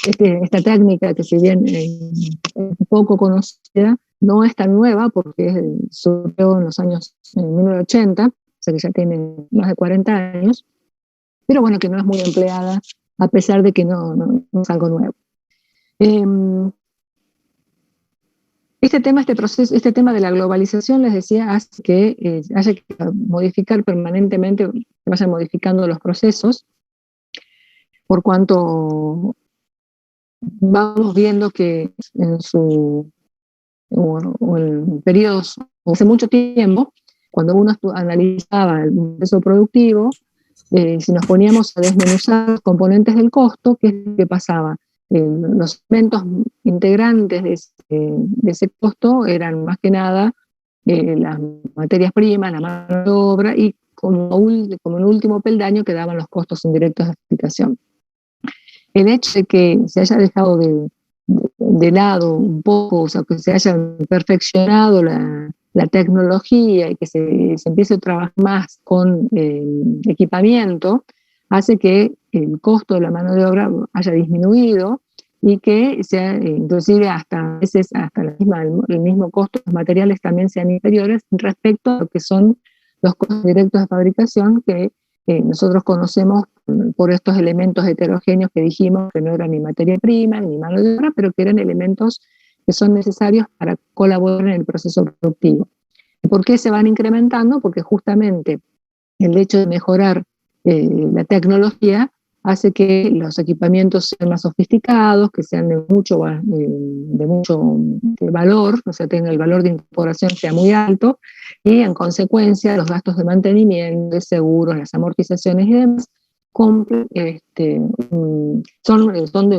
esta técnica, que si bien es poco conocida, no es tan nueva porque surgió en los años 1980, o sea que ya tiene más de 40 años, pero bueno, que no es muy empleada, a pesar de que no es algo nuevo. Este proceso, este tema de la globalización, les decía, hace que haya que modificar permanentemente, que vayan modificando los procesos, por cuanto vamos viendo que en periodos, o hace mucho tiempo, cuando uno analizaba el proceso productivo, si nos poníamos a desmenuzar los componentes del costo, ¿qué es lo que pasaba? Los elementos integrantes de ese costo eran más que nada las materias primas, la mano de obra, y como un último peldaño quedaban los costos indirectos de aplicación. El hecho de que se haya dejado de lado un poco, o sea, que se haya perfeccionado la tecnología y que se empiece a trabajar más con equipamiento, hace que el costo de la mano de obra haya disminuido y que sea, inclusive hasta a veces hasta el mismo costo de los materiales también sean inferiores respecto a lo que son los costos directos de fabricación que nosotros conocemos por estos elementos heterogéneos que dijimos que no eran ni materia prima ni mano de obra, pero que eran elementos que son necesarios para colaborar en el proceso productivo. ¿Por qué se van incrementando? Porque justamente el hecho de mejorar la tecnología hace que los equipamientos sean más sofisticados, que sean de mucho valor, o sea, tenga el valor de incorporación sea muy alto, y en consecuencia los gastos de mantenimiento, de seguros, las amortizaciones y demás, son de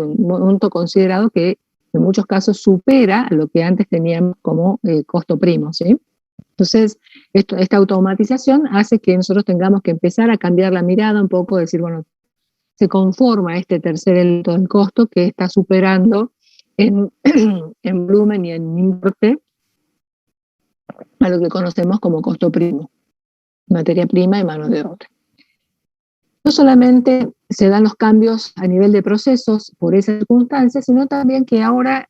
un monto considerado que en muchos casos supera lo que antes teníamos como costo primo, ¿sí? Entonces, esta automatización hace que nosotros tengamos que empezar a cambiar la mirada un poco, decir, bueno, se conforma este tercer elemento del costo que está superando en volumen y en importe a lo que conocemos como costo primo, materia prima y mano de obra. No solamente se dan los cambios a nivel de procesos por esas circunstancias, sino también que ahora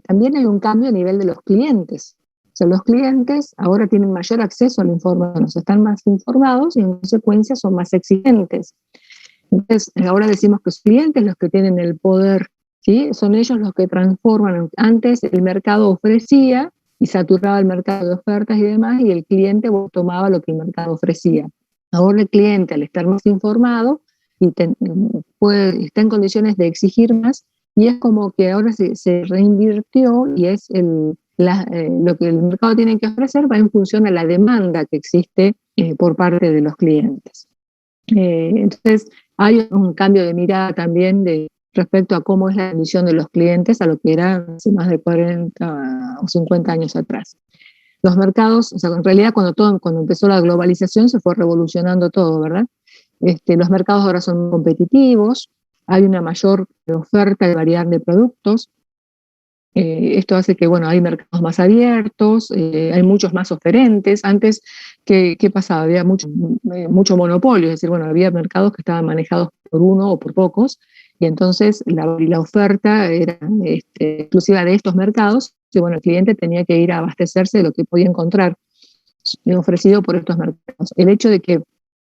también hay un cambio a nivel de los clientes. O sea, los clientes ahora tienen mayor acceso a la información, están más informados y en consecuencia son más exigentes. Entonces, ahora decimos que los clientes los que tienen el poder, ¿sí? Son ellos los que transforman. Antes el mercado ofrecía y saturaba el mercado de ofertas y demás, y el cliente tomaba lo que el mercado ofrecía. Ahora el cliente, al estar más informado, está en condiciones de exigir más, y es como que ahora se reinvirtió y es lo que el mercado tiene que ofrecer va en función a la demanda que existe por parte de los clientes. Entonces, hay un cambio de mirada también respecto a cómo es la condición de los clientes a lo que era hace más de 40 o 50 años atrás. Los mercados, o sea, en realidad cuando empezó la globalización se fue revolucionando todo, ¿verdad? Los mercados ahora son competitivos, hay una mayor oferta y variedad de productos. Esto hace que, bueno, hay mercados más abiertos, hay muchos más oferentes. Antes, ¿qué pasaba? Había mucho monopolio, es decir, bueno, había mercados que estaban manejados por uno o por pocos, y entonces la oferta era exclusiva de estos mercados, y bueno, el cliente tenía que ir a abastecerse de lo que podía encontrar ofrecido por estos mercados. El hecho de que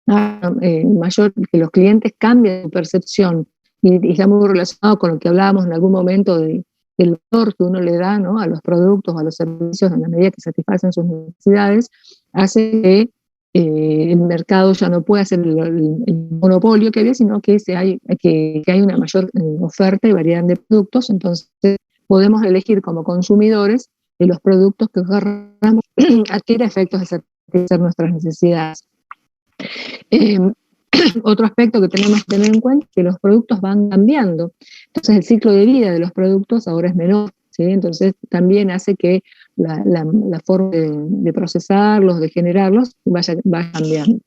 que los clientes cambien su percepción, y está muy relacionado con lo que hablábamos en algún momento del valor que uno le da, ¿no?, a los productos, a los servicios, en la medida que satisfacen sus necesidades, hace que el mercado ya no pueda ser el monopolio que había, sino que hay una mayor oferta y variedad de productos. Entonces podemos elegir como consumidores los productos que agarramos adquiere efectos de satisfacer nuestras necesidades. Otro aspecto que tenemos que tener en cuenta es que los productos van cambiando. Entonces el ciclo de vida de los productos ahora es menor, ¿sí? Entonces también hace que la forma de procesarlos, de generarlos, vaya cambiando.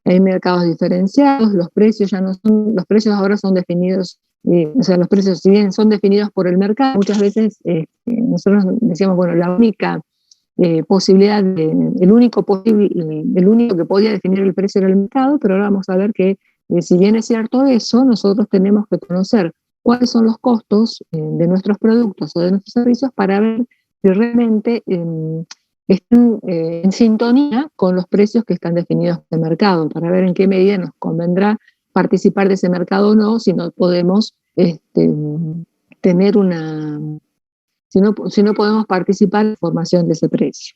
Hay mercados diferenciados, los precios los precios ahora son definidos, o sea, los precios, si bien son definidos por el mercado, muchas veces nosotros decíamos, bueno, la única posibilidad, el único que podía definir el precio era el mercado, pero ahora vamos a ver que si bien es cierto eso, nosotros tenemos que conocer cuáles son los costos de nuestros productos o de nuestros servicios para ver si realmente están en sintonía con los precios que están definidos en el mercado, para ver en qué medida nos convendrá participar de ese mercado o no, si no podemos tener si no podemos participar en la formación de ese precio.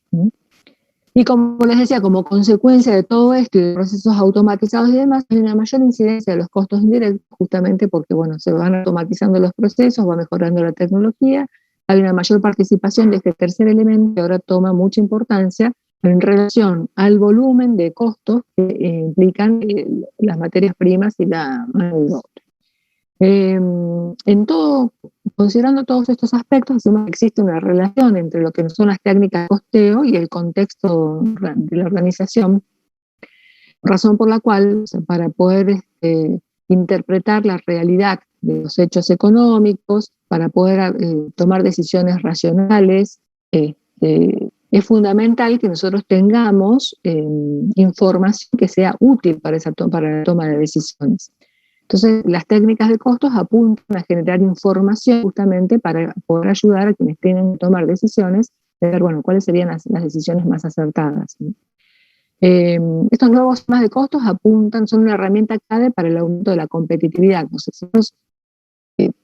Y como les decía, como consecuencia de todo esto y de procesos automatizados y demás, hay una mayor incidencia de los costos indirectos, justamente porque, bueno, se van automatizando los procesos, va mejorando la tecnología, hay una mayor participación de este tercer elemento que ahora toma mucha importancia en relación al volumen de costos que implican las materias primas y la mano de obra. Considerando todos estos aspectos, decimos que existe una relación entre lo que son las técnicas de costeo y el contexto de la organización, razón por la cual, para poder interpretar la realidad de los hechos económicos, para poder tomar decisiones racionales, es fundamental que nosotros tengamos información que sea útil para la toma de decisiones. Entonces, las técnicas de costos apuntan a generar información justamente para poder ayudar a quienes tienen que tomar decisiones, de ver, bueno, cuáles serían las decisiones más acertadas. Estos nuevos sistemas de costos son una herramienta clave para el aumento de la competitividad. Nosotros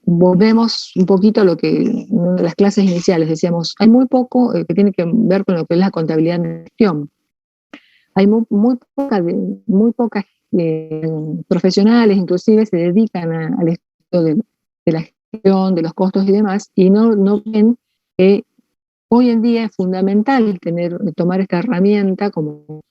volvemos un poquito a lo que en una de las clases iniciales decíamos, hay muy poco que tiene que ver con lo que es la contabilidad de gestión. Hay muy pocas profesionales inclusive se dedican al estudio de la gestión, de los costos y demás, y no ven que hoy en día es fundamental tomar esta herramienta como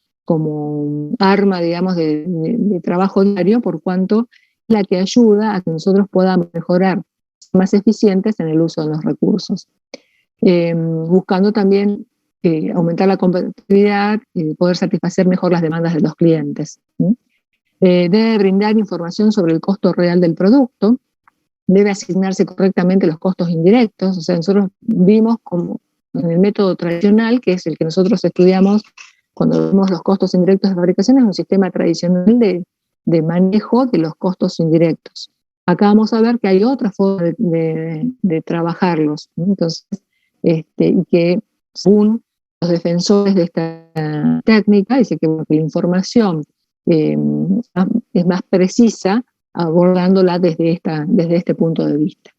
arma, digamos, de trabajo diario, por cuanto es la que ayuda a que nosotros podamos mejorar, ser más eficientes en el uso de los recursos. Buscando también aumentar la competitividad y poder satisfacer mejor las demandas de los clientes. Debe brindar información sobre el costo real del producto, debe asignarse correctamente los costos indirectos. O sea, nosotros vimos como en el método tradicional, que es el que nosotros estudiamos cuando vemos los costos indirectos de fabricación, es un sistema tradicional de manejo de los costos indirectos. Acá vamos a ver que hay otra forma de trabajarlos, ¿no? Entonces, y que según los defensores de esta técnica, dice que la información es más precisa abordándola desde este punto de vista.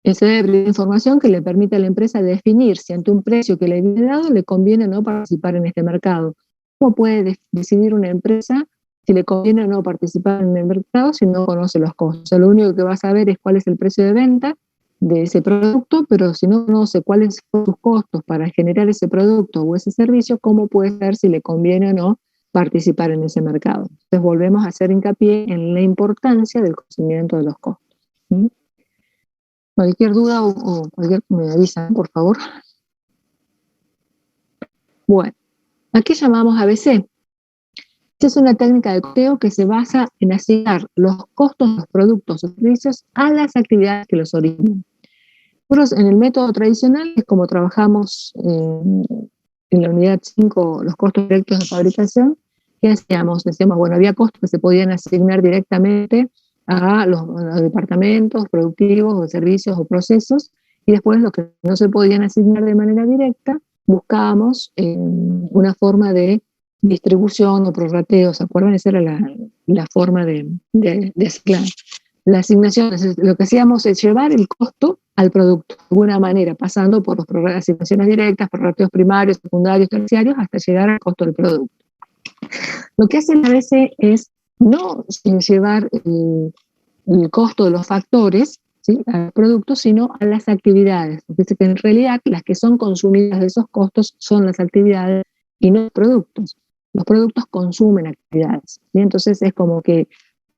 Se debe brindar información que le permite a la empresa definir si ante un precio que le viene dado le conviene o no participar en este mercado. ¿Cómo puede decidir una empresa si le conviene o no participar en el mercado si no conoce los costos? O sea, lo único que va a saber es cuál es el precio de venta de ese producto, pero si no conoce cuáles son sus costos para generar ese producto o ese servicio, ¿cómo puede saber si le conviene o no participar en ese mercado? Entonces volvemos a hacer hincapié en la importancia del conocimiento de los costos. Cualquier duda o cualquier me avisan, por favor. Bueno, ¿a qué llamamos ABC? Esta es una técnica de costeo que se basa en asignar los costos de los productos o servicios a las actividades que los originan. Nosotros en el método tradicional, es como trabajamos en la unidad 5, los costos directos de fabricación, ¿qué hacíamos? Decíamos, bueno, había costos que se podían asignar directamente a los departamentos productivos o servicios o procesos, y después los que no se podían asignar de manera directa, buscábamos una forma de distribución o prorrateo. ¿Se acuerdan? Esa era la forma de asignar. La asignación, lo que hacíamos es llevar el costo al producto, de alguna manera, pasando por las asignaciones directas, prorrateos primarios, secundarios, terciarios, hasta llegar al costo del producto. Lo que hacen a veces es no llevar el costo de los factores, ¿sí?, al producto, sino a las actividades. Dice que en realidad las que son consumidas de esos costos son las actividades y no los productos. Los productos consumen actividades, ¿sí? Entonces es como que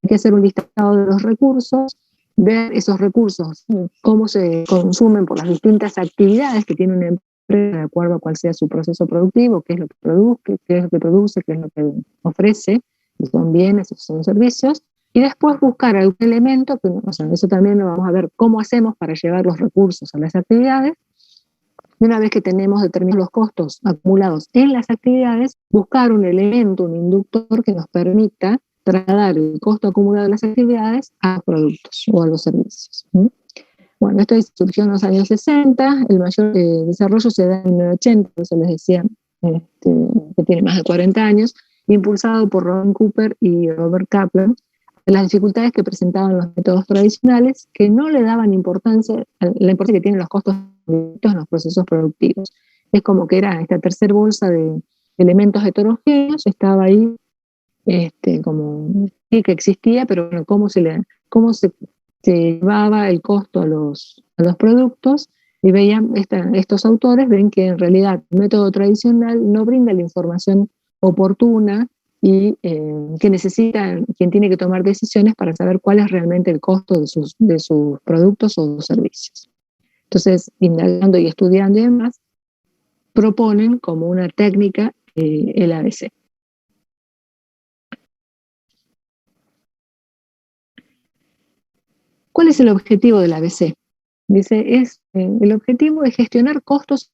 hay que hacer un listado de los recursos, ver esos recursos, cómo se consumen por las distintas actividades que tiene una empresa de acuerdo a cuál sea su proceso productivo, qué es lo que produce, qué es lo que ofrece, si son bienes, si son servicios, y después buscar algún elemento, que, o sea, eso también lo vamos a ver cómo hacemos para llevar los recursos a las actividades. Y una vez que tenemos determinados los costos acumulados en las actividades, buscar un elemento, un inductor que nos permita trasladar el costo acumulado de las actividades a los productos o a los servicios. Bueno, esto surgió en los años 60, el mayor desarrollo se da en 1980, por eso les decía que tiene más de 40 años, impulsado por Robin Cooper y Robert Kaplan, de las dificultades que presentaban los métodos tradicionales, que no le daban importancia, la importancia que tienen los costos en los procesos productivos. Es como que era esta tercera bolsa de elementos heterogéneos, estaba ahí como sí que existía, pero bueno, cómo se llevaba el costo a los productos, y veían, estos autores ven que en realidad el método tradicional no brinda la información oportuna y que necesita quien tiene que tomar decisiones para saber cuál es realmente el costo de sus productos o servicios. Entonces, indagando y estudiando y demás, proponen como una técnica el ABC. ¿Cuál es el objetivo del ABC? Dice, el objetivo es gestionar costos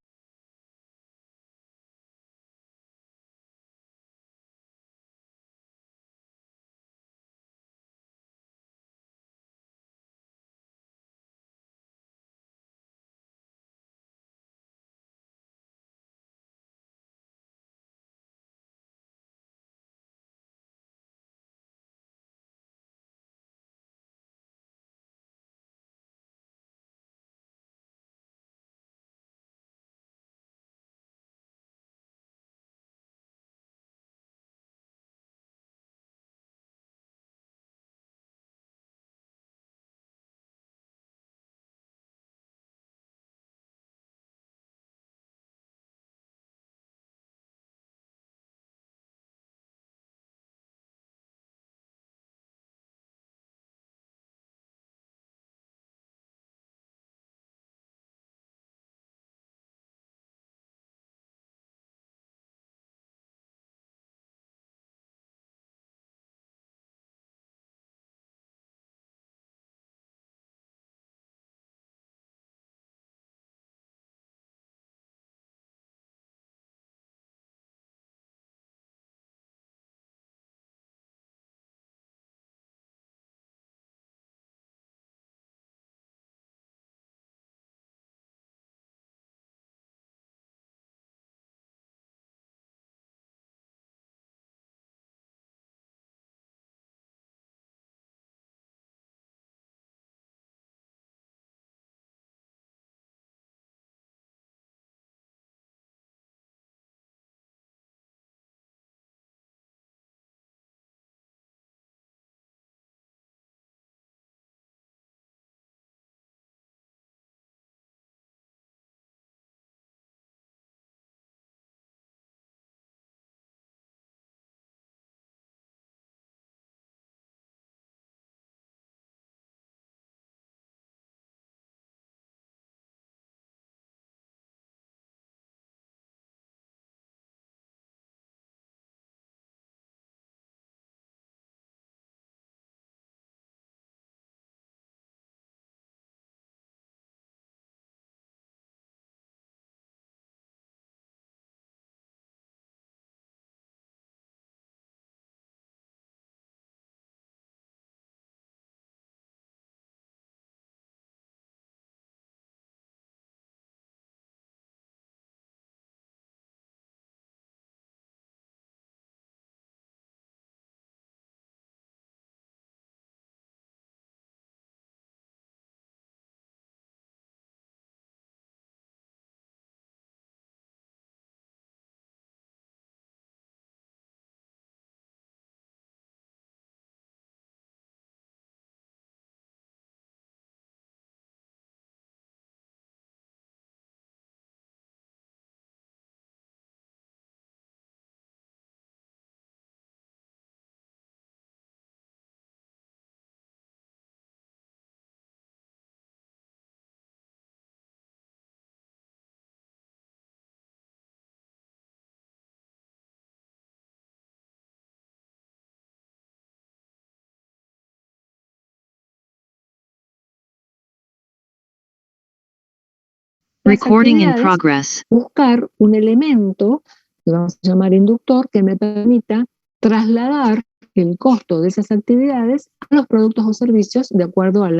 Recording in progress. Buscar un elemento, que vamos a llamar inductor, que me permita trasladar el costo de esas actividades a los productos o servicios de acuerdo a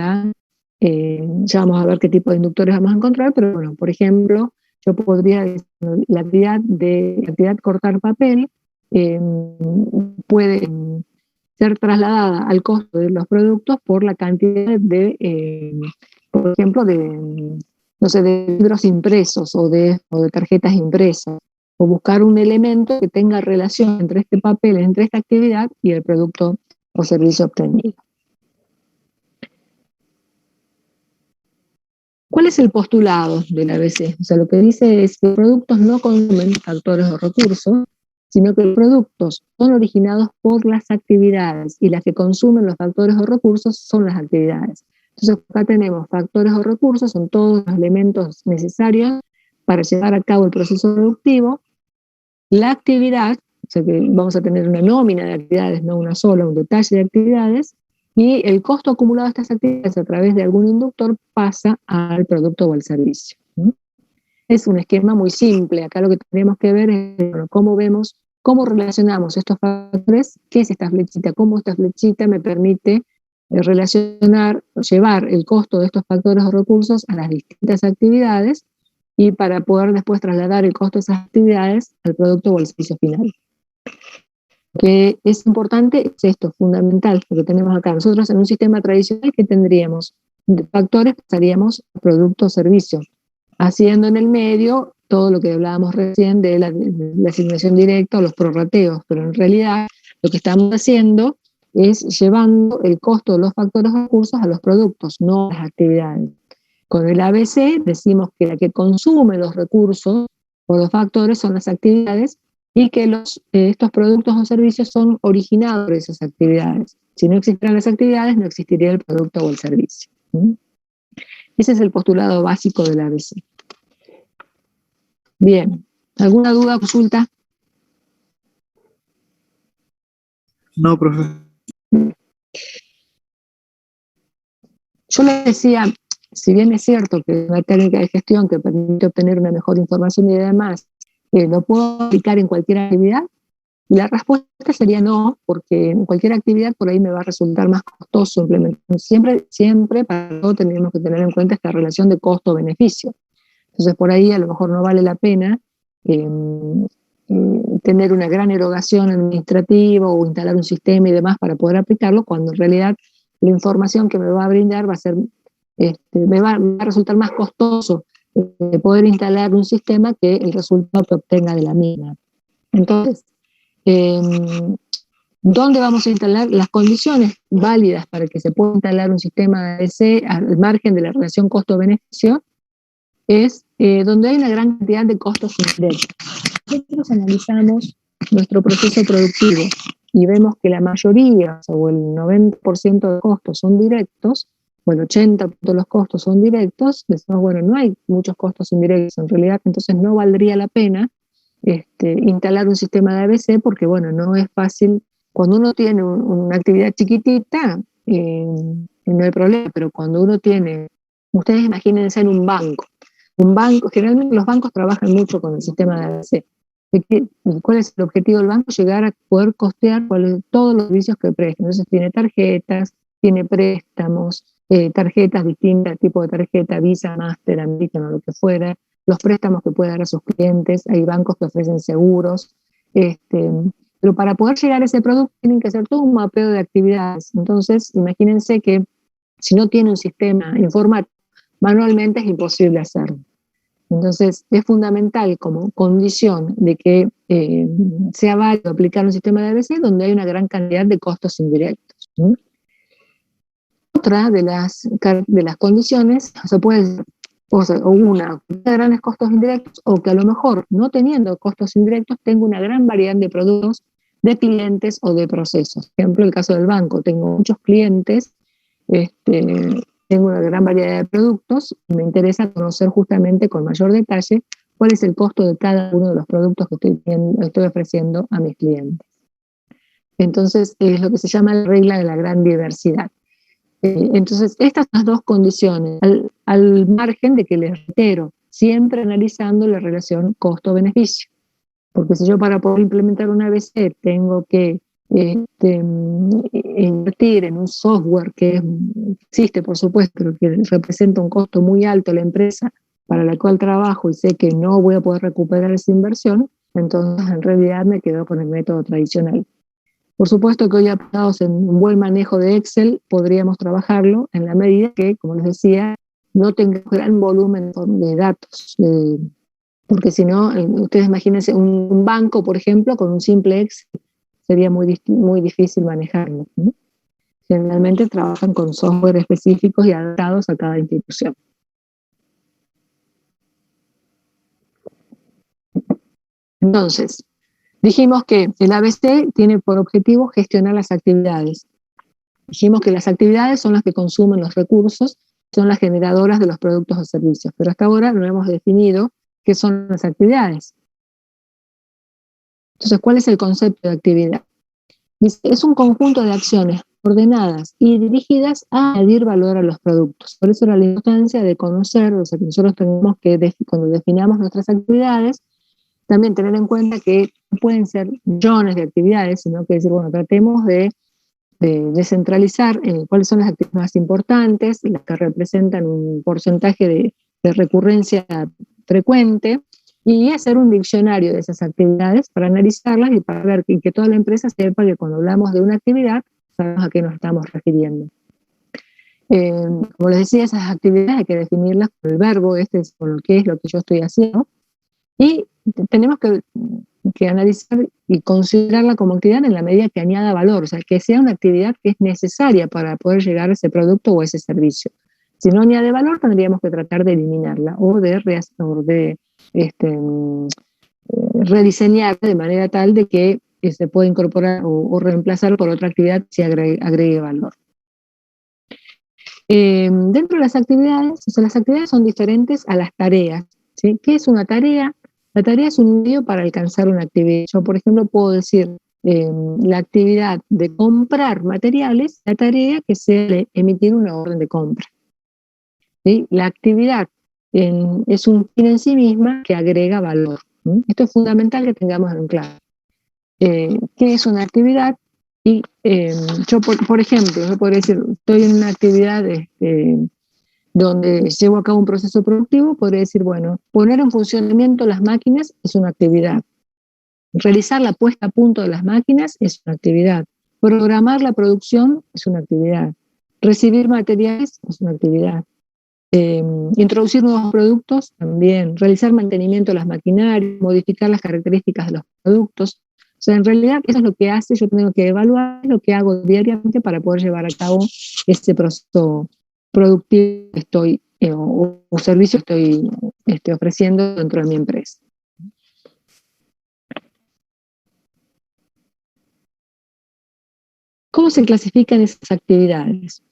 ya vamos a ver qué tipo de inductores vamos a encontrar, pero bueno, por ejemplo, yo podría decir, la actividad cortar papel puede ser trasladada al costo de los productos por la cantidad por ejemplo, no sé, de libros impresos o de tarjetas impresas, o buscar un elemento que tenga relación entre este papel, entre esta actividad y el producto o servicio obtenido. ¿Cuál es el postulado del ABC? O sea, lo que dice es que los productos no consumen factores o recursos, sino que los productos son originados por las actividades y las que consumen los factores o recursos son las actividades. Entonces, acá tenemos factores o recursos, son todos los elementos necesarios para llevar a cabo el proceso productivo. La actividad, o sea que vamos a tener una nómina de actividades, no una sola, un detalle de actividades, y el costo acumulado de estas actividades a través de algún inductor pasa al producto o al servicio. Es un esquema muy simple. Acá lo que tenemos que ver es bueno, cómo relacionamos estos factores, qué es esta flechita, cómo esta flechita me permite llevar el costo de estos factores o recursos a las distintas actividades y para poder después trasladar el costo de esas actividades al producto o al servicio final. Que es importante, es esto, fundamental, lo que tenemos acá. Nosotros en un sistema tradicional, ¿qué tendríamos? De factores pasaríamos a producto o servicio, haciendo en el medio todo lo que hablábamos recién de la asignación directa o los prorrateos, pero en realidad lo que estamos haciendo es llevando el costo de los factores o recursos a los productos, no a las actividades. Con el ABC decimos que la que consume los recursos o los factores son las actividades y que estos productos o servicios son originados por esas actividades. Si no existieran las actividades, no existiría el producto o el servicio. Ese es el postulado básico del ABC. Bien, ¿alguna duda, consulta? No, profe. Yo les decía, si bien es cierto que es una técnica de gestión que permite obtener una mejor información y demás, ¿lo puedo aplicar en cualquier actividad? Y la respuesta sería no, porque en cualquier actividad por ahí me va a resultar más costoso implementar. Siempre para todo tenemos que tener en cuenta esta relación de costo-beneficio. Entonces por ahí a lo mejor no vale la pena tener una gran erogación administrativa o instalar un sistema y demás para poder aplicarlo, cuando en realidad la información que me va a brindar va a ser, me va a resultar más costoso poder instalar un sistema que el resultado que obtenga de la misma. Entonces, ¿dónde vamos a instalar las condiciones válidas para que se pueda instalar un sistema de ABC al margen de la relación costo-beneficio? Es donde hay una gran cantidad de costos indirectos. Nosotros analizamos nuestro proceso productivo y vemos que la mayoría o el 90% de costos son directos, o el 80% de los costos son directos, decimos, bueno, no hay muchos costos indirectos en realidad, entonces no valdría la pena instalar un sistema de ABC porque, bueno, no es fácil. Cuando uno tiene una actividad chiquitita, no hay problema, pero cuando uno tiene, ustedes imagínense en un banco, generalmente los bancos trabajan mucho con el sistema de ABC. ¿Cuál es el objetivo del banco? Llegar a poder costear todos los servicios que presta. Entonces tiene tarjetas, tiene préstamos, tarjetas distintas, tipo de tarjeta, Visa, Master, American o lo que fuera, los préstamos que puede dar a sus clientes, hay bancos que ofrecen seguros, pero para poder llegar a ese producto tienen que hacer todo un mapeo de actividades. Entonces, imagínense que si no tiene un sistema informático, manualmente es imposible hacerlo. Entonces, es fundamental como condición de que sea válido aplicar un sistema de ABC donde hay una gran cantidad de costos indirectos. Otra de las condiciones, se puede una grandes costos indirectos, o que a lo mejor, no teniendo costos indirectos, tengo una gran variedad de productos, de clientes o de procesos. Por ejemplo, el caso del banco, tengo muchos clientes, tengo una gran variedad de productos y me interesa conocer justamente con mayor detalle cuál es el costo de cada uno de los productos que estoy ofreciendo a mis clientes. Entonces, es lo que se llama la regla de la gran diversidad. Entonces, estas son las dos condiciones, al margen de que les reitero, siempre analizando la relación costo-beneficio. Porque si yo para poder implementar una ABC tengo que invertir en un software que existe, por supuesto, pero que representa un costo muy alto a la empresa para la cual trabajo y sé que no voy a poder recuperar esa inversión, entonces en realidad me quedo con el método tradicional. Por supuesto que hoy apoyados en un buen manejo de Excel podríamos trabajarlo en la medida que, como les decía, no tenga gran volumen de datos, porque si no, ustedes imagínense un banco, por ejemplo, con un simple Excel, sería muy difícil manejarlo, ¿no? Generalmente trabajan con software específicos y adaptados a cada institución. Entonces, dijimos que el ABC tiene por objetivo gestionar las actividades. Dijimos que las actividades son las que consumen los recursos, son las generadoras de los productos o servicios, pero hasta ahora no hemos definido qué son las actividades. Entonces, ¿cuál es el concepto de actividad? Es un conjunto de acciones ordenadas y dirigidas a añadir valor a los productos. Por eso la importancia de conocer, o sea, que nosotros tenemos que, cuando definamos nuestras actividades, también tener en cuenta que no pueden ser millones de actividades, sino que decir, bueno, tratemos de descentralizar cuáles son las actividades más importantes, las que representan un porcentaje de recurrencia frecuente, y hacer un diccionario de esas actividades para analizarlas y para ver que toda la empresa sepa que cuando hablamos de una actividad, sabemos a qué nos estamos refiriendo. Como les decía, esas actividades hay que definirlas con el verbo, con lo que es lo que yo estoy haciendo, y tenemos que analizar y considerarla como actividad en la medida que añada valor, o sea, que sea una actividad que es necesaria para poder llegar a ese producto o ese servicio. Si no añade valor, tendríamos que tratar de eliminarla o de rediseñar de manera tal de que se pueda incorporar o reemplazar por otra actividad que se agregue valor. Dentro de las actividades, o sea, las actividades son diferentes a las tareas, ¿sí? ¿Qué es una tarea? La tarea es un medio para alcanzar una actividad. Yo, por ejemplo, puedo decir la actividad de comprar materiales, la tarea que sea emitir una orden de compra, ¿sí? La actividad es un fin en sí misma que agrega valor, ¿sí? Esto es fundamental que tengamos en claro. ¿Qué es una actividad? Y yo, por ejemplo, yo podría decir, estoy en una actividad donde llevo a cabo un proceso productivo, podría decir, bueno, poner en funcionamiento las máquinas es una actividad. Realizar la puesta a punto de las máquinas es una actividad. Programar la producción es una actividad. Recibir materiales es una actividad. Introducir nuevos productos también. Realizar mantenimiento de las maquinarias, modificar las características de los productos. O sea, en realidad eso es lo que hace, yo tengo que evaluar lo que hago diariamente para poder llevar a cabo ese proceso productivo que estoy, o servicio que estoy ofreciendo dentro de mi empresa. ¿Cómo se clasifican esas actividades?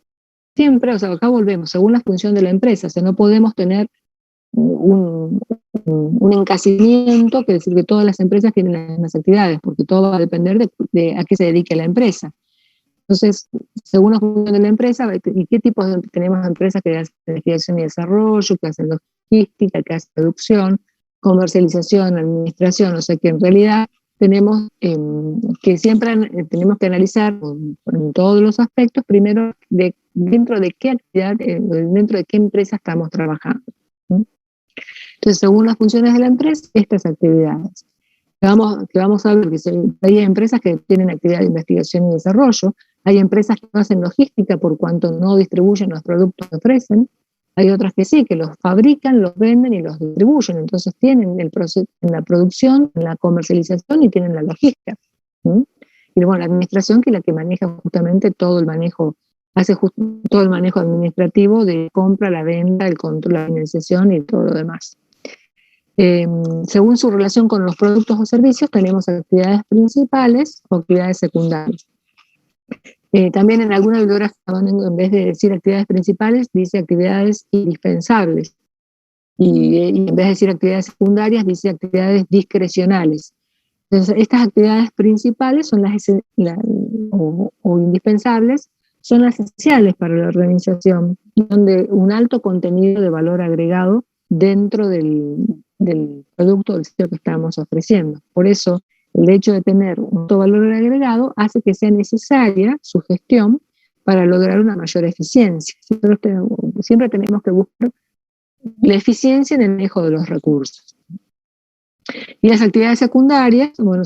Siempre, o sea, acá volvemos, según la función de la empresa, o sea, no podemos tener un encasillamiento, que decir que todas las empresas tienen las mismas actividades, porque todo va a depender de a qué se dedique la empresa. Entonces, según la función de la empresa, ¿y qué tipos tenemos empresas que hacen investigación y desarrollo, que hacen logística, que hacen producción, comercialización, administración? O sea que en realidad tenemos que siempre tenemos que analizar en todos los aspectos, primero, dentro de qué actividad, dentro de qué empresa estamos trabajando, ¿sí? Entonces, según las funciones de la empresa, estas actividades. Que vamos a ver que hay empresas que tienen actividad de investigación y desarrollo, hay empresas que no hacen logística por cuanto no distribuyen los productos que ofrecen, hay otras que sí, que los fabrican, los venden y los distribuyen, entonces tienen el proceso en la producción, en la comercialización y tienen la logística, ¿sí? Y bueno, la administración, que es la que maneja justamente todo el manejo, todo el manejo administrativo de compra, la venta, el control, la financiación y todo lo demás. Según su relación con los productos o servicios, tenemos actividades principales o actividades secundarias. También en alguna bibliografía, en vez de decir actividades principales, dice actividades indispensables. Y en vez de decir actividades secundarias, dice actividades discrecionales. Entonces, estas actividades principales son o indispensables, son las esenciales para la organización, donde un alto contenido de valor agregado dentro del producto o del servicio que estamos ofreciendo. Por eso El hecho de tener un alto valor agregado hace que sea necesaria su gestión para lograr una mayor eficiencia. Siempre tenemos que buscar la eficiencia en el manejo de los recursos. Y las actividades secundarias, bueno,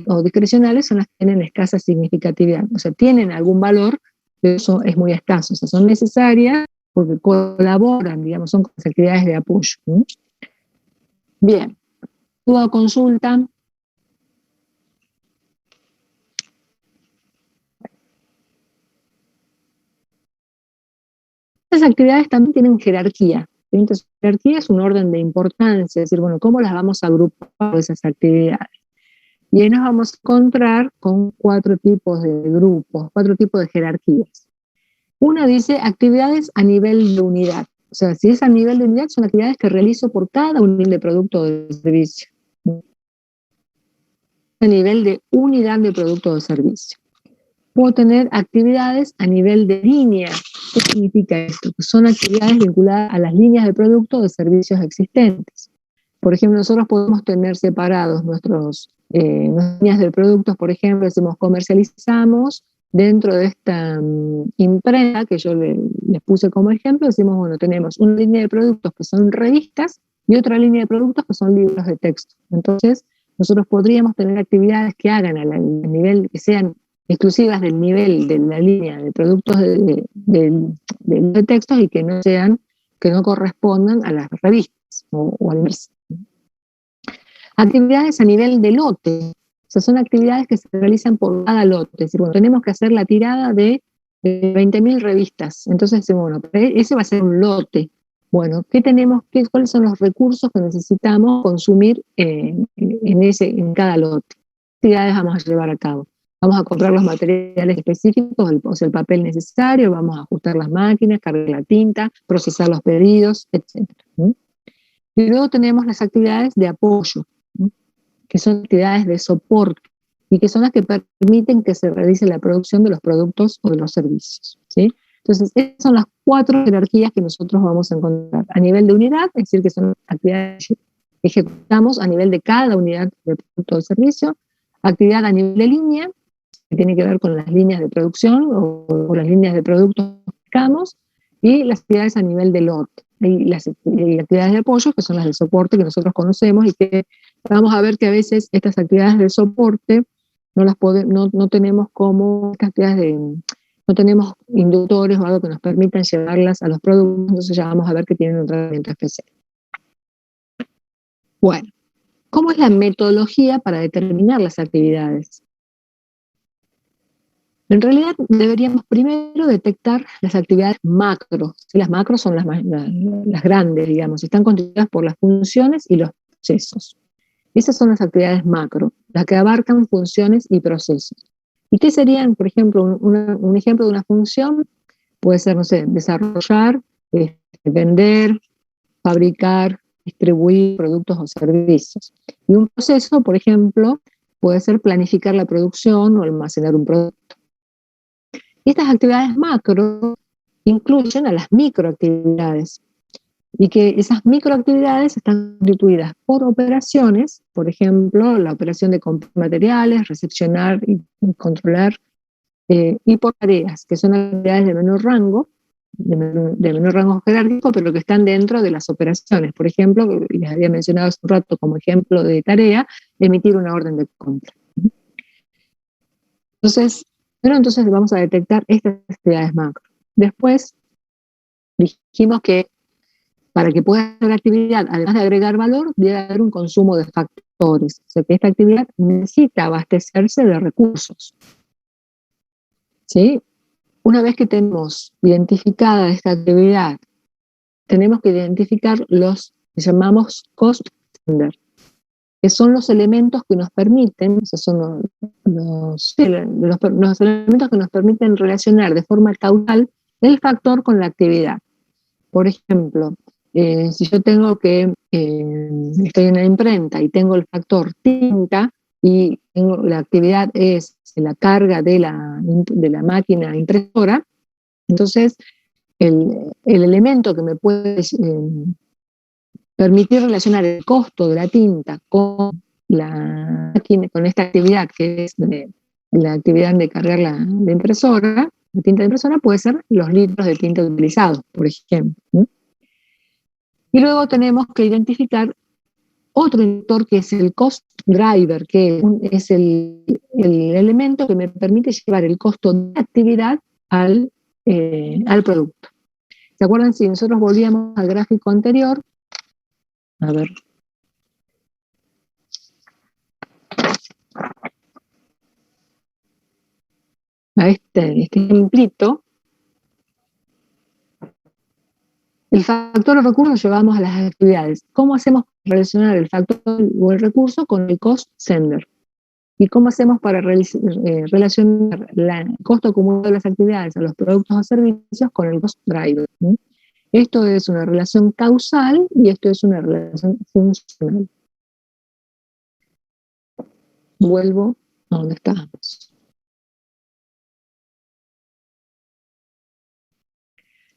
o discrecionales, son las que tienen escasa significatividad. O sea, tienen algún valor, pero eso es muy escaso. O sea, son necesarias porque colaboran, digamos, son actividades de apoyo. ¿Sí? Bien, ¿tuvo consulta? Estas actividades también tienen jerarquía. Entonces, jerarquía es un orden de importancia, es decir, bueno, ¿cómo las vamos a agrupar esas actividades? Y ahí nos vamos a encontrar con 4 tipos de grupos, 4 tipos de jerarquías. Una dice actividades a nivel de unidad. O sea, si es a nivel de unidad, son actividades que realizo por cada unidad de producto o de servicio. A nivel de unidad de producto o de servicio. Puedo tener actividades a nivel de línea. ¿Qué significa esto? Que son actividades vinculadas a las líneas de producto o de servicios existentes. Por ejemplo, nosotros podemos tener separados nuestras líneas de productos, por ejemplo, decimos comercializamos dentro de esta imprenta que yo les puse como ejemplo, decimos, bueno, tenemos una línea de productos que son revistas y otra línea de productos que son libros de texto. Entonces, nosotros podríamos tener actividades que hagan a nivel, que sean exclusivas del nivel de la línea de productos de textos y que no correspondan a las revistas o al inverso. Actividades a nivel de lote, o sea, son actividades que se realizan por cada lote, es decir, bueno, tenemos que hacer la tirada de 20.000 revistas, entonces, bueno, ese va a ser un lote. Bueno, ¿cuáles son los recursos que necesitamos consumir en cada lote? ¿Qué actividades vamos a llevar a cabo? Vamos a comprar los materiales específicos, o sea, el papel necesario, vamos a ajustar las máquinas, cargar la tinta, procesar los pedidos, etc. Y luego tenemos las actividades de apoyo, que son actividades de soporte y que son las que permiten que se realice la producción de los productos o de los servicios. ¿Sí? Entonces, esas son las 4 jerarquías que nosotros vamos a encontrar. A nivel de unidad, es decir, que son actividades que ejecutamos a nivel de cada unidad de producto o servicio. Actividad a nivel de línea, que tiene que ver con las líneas de producción o las líneas de productos que aplicamos, y las actividades a nivel de lote. Y las actividades de apoyo, que son las de soporte que nosotros conocemos y que vamos a ver que a veces estas actividades de soporte no tenemos como estas actividades no tenemos inductores o algo que nos permitan llevarlas a los productos, entonces ya vamos a ver que tienen un tratamiento especial. Bueno, ¿cómo es la metodología para determinar las actividades? En realidad deberíamos primero detectar las actividades macro. Las macros son las grandes, digamos, están constituidas por las funciones y los procesos. Esas son las actividades macro, las que abarcan funciones y procesos. ¿Y qué serían, por ejemplo, un ejemplo de una función? Puede ser, no sé, desarrollar, vender, fabricar, distribuir productos o servicios. Y un proceso, por ejemplo, puede ser planificar la producción o almacenar un producto. Estas actividades macro incluyen a las microactividades y que esas microactividades están constituidas por operaciones, por ejemplo, la operación de comprar materiales, recepcionar y controlar, y por tareas, que son actividades de menor rango, de menor rango jerárquico, pero que están dentro de las operaciones. Por ejemplo, les había mencionado hace un rato como ejemplo de tarea, emitir una orden de compra. Entonces vamos a detectar estas actividades macro. Después dijimos que para que pueda hacer actividad, además de agregar valor, debe haber un consumo de factores. O sea que esta actividad necesita abastecerse de recursos. ¿Sí? Una vez que tenemos identificada esta actividad, tenemos que identificar los que llamamos cost standard, que son los elementos que nos permiten, o sea, son los elementos que nos permiten relacionar de forma causal el factor con la actividad. Por ejemplo, si yo estoy en la imprenta y tengo el factor tinta y la actividad es la carga de la máquina impresora, entonces el elemento que me puede permitir relacionar el costo de la tinta con la máquina, con esta actividad que es la actividad de cargar la impresora, la tinta de impresora, puede ser los litros de tinta utilizados, por ejemplo. Y luego tenemos que identificar otro inductor que es el cost driver, que es el elemento que me permite llevar el costo de actividad al producto. ¿Se acuerdan? Si nosotros volvíamos al gráfico anterior, a ver. A este ejemplito, el factor o recurso lo llevamos a las actividades. ¿Cómo hacemos para relacionar el factor o el recurso con el cost sender? ¿Y cómo hacemos para relacionar el costo acumulado de las actividades a los productos o servicios con el cost driver? Esto es una relación causal y esto es una relación funcional. Vuelvo a donde estábamos.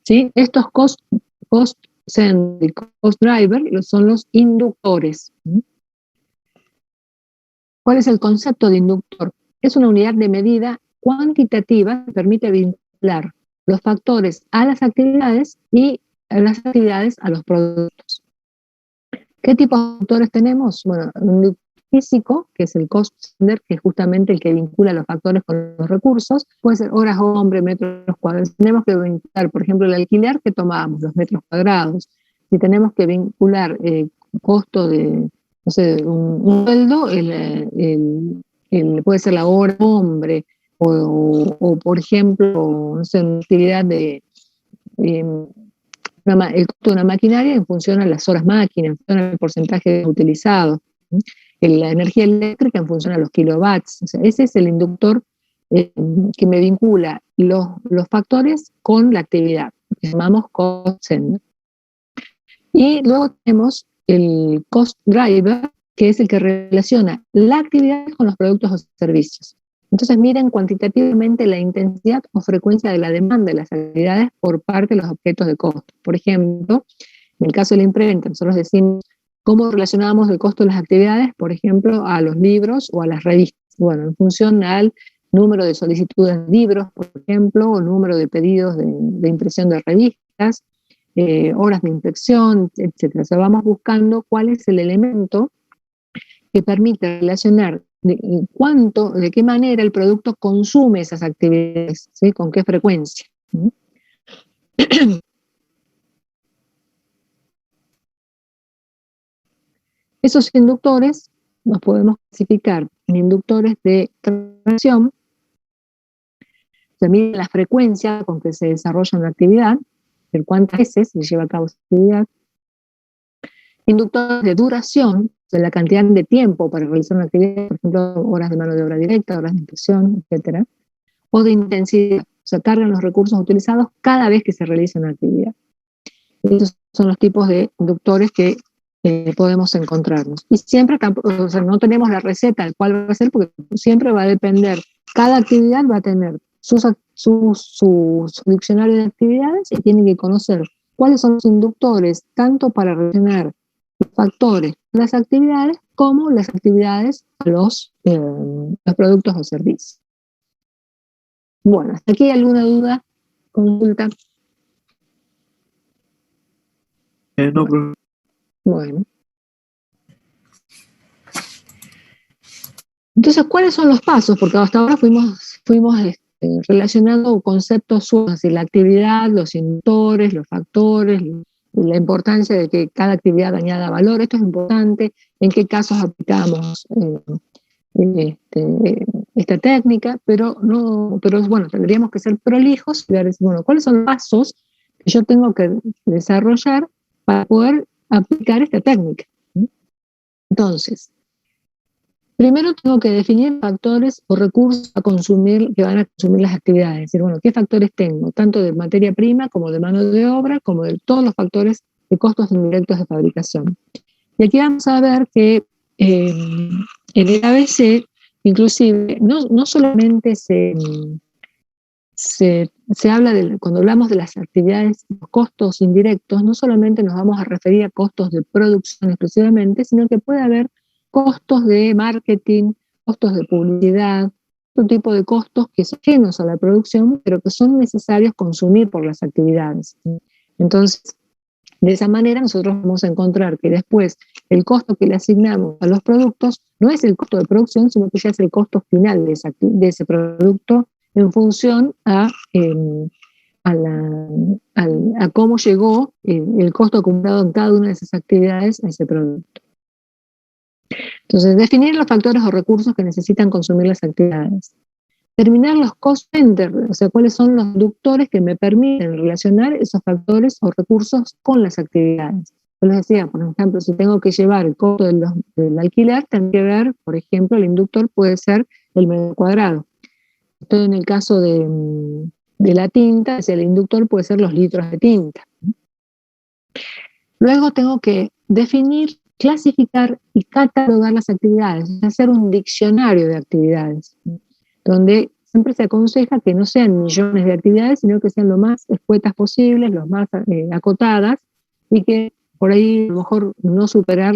¿Sí? Estos cost sender y cost driver son los inductores. ¿Cuál es el concepto de inductor? Es una unidad de medida cuantitativa que permite vincular los factores a las actividades y las actividades a los productos. ¿Qué tipo de factores tenemos? Bueno, un inductor físico, que es el cost sender, que es justamente el que vincula los factores con los recursos, puede ser horas hombre, metros cuadrados. Tenemos que vincular, por ejemplo, el alquiler que tomábamos, los metros cuadrados. Si tenemos que vincular costo de, no sé, un sueldo, puede ser la hora hombre, o por ejemplo, no sé, una actividad de el costo de una maquinaria en función a las horas máquina, en función al porcentaje utilizado. La energía eléctrica en función a los kilowatts. O sea, ese es el inductor que me vincula los factores con la actividad, que llamamos cost sender. Y luego tenemos el cost driver, que es el que relaciona la actividad con los productos o servicios. Entonces miren cuantitativamente la intensidad o frecuencia de la demanda de las actividades por parte de los objetos de costo. Por ejemplo, en el caso de la imprenta, nosotros decimos cómo relacionamos el costo de las actividades, por ejemplo, a los libros o a las revistas. Bueno, en función al número de solicitudes de libros, por ejemplo, o número de pedidos de impresión de revistas, horas de inspección, etc. O sea, vamos buscando cuál es el elemento que permite relacionar de qué manera el producto consume esas actividades, ¿sí? Con qué frecuencia. Esos inductores los podemos clasificar en inductores de tracción, se mide la frecuencia con que se desarrolla una actividad, en cuántas veces se lleva a cabo esa actividad. Inductores de duración, de la cantidad de tiempo para realizar una actividad, por ejemplo, horas de mano de obra directa, horas de impresión, etc. O de intensidad, o sea, cargan los recursos utilizados cada vez que se realiza una actividad. Esos son los tipos de inductores que podemos encontrarnos. Y siempre, o sea, no tenemos la receta de cuál va a ser, porque siempre va a depender, cada actividad va a tener su diccionario de actividades y tienen que conocer cuáles son los inductores, tanto para relacionar los factores a las actividades, como las actividades a los productos o servicios. Bueno, ¿hasta aquí alguna duda? Consulta. No, profe. Bueno. Entonces, ¿cuáles son los pasos? Porque hasta ahora fuimos relacionando conceptos suaves, así, la actividad, los inductores, los factores, la importancia de que cada actividad añada valor. Esto es importante. ¿En qué casos aplicamos esta técnica? Pero bueno, tendríamos que ser prolijos y ver, bueno, ¿cuáles son los pasos que yo tengo que desarrollar para poder aplicar esta técnica? Entonces, primero tengo que definir factores o recursos a consumir, que van a consumir las actividades. Es decir, bueno, ¿qué factores tengo? Tanto de materia prima, como de mano de obra, como de todos los factores de costos indirectos de fabricación. Y aquí vamos a ver que en el ABC, inclusive, no solamente se habla cuando hablamos de las actividades, los costos indirectos, no solamente nos vamos a referir a costos de producción exclusivamente, sino que puede haber costos de marketing, costos de publicidad, otro tipo de costos que son ajenos a la producción, pero que son necesarios consumir por las actividades. Entonces, de esa manera nosotros vamos a encontrar que después el costo que le asignamos a los productos no es el costo de producción, sino que ya es el costo final de ese producto en función a cómo llegó el costo acumulado en cada una de esas actividades a ese producto. Entonces, definir los factores o recursos que necesitan consumir las actividades. Determinar los cost centers, o sea, cuáles son los inductores que me permiten relacionar esos factores o recursos con las actividades. Yo les decía, por ejemplo, si tengo que llevar el costo del alquiler, tengo que ver, por ejemplo, el inductor puede ser el metro cuadrado. Esto en el caso de la tinta, el inductor puede ser los litros de tinta. Luego tengo que definir, clasificar y catalogar las actividades, hacer un diccionario de actividades, donde siempre se aconseja que no sean millones de actividades, sino que sean lo más escuetas posibles, lo más acotadas, y que por ahí a lo mejor no superar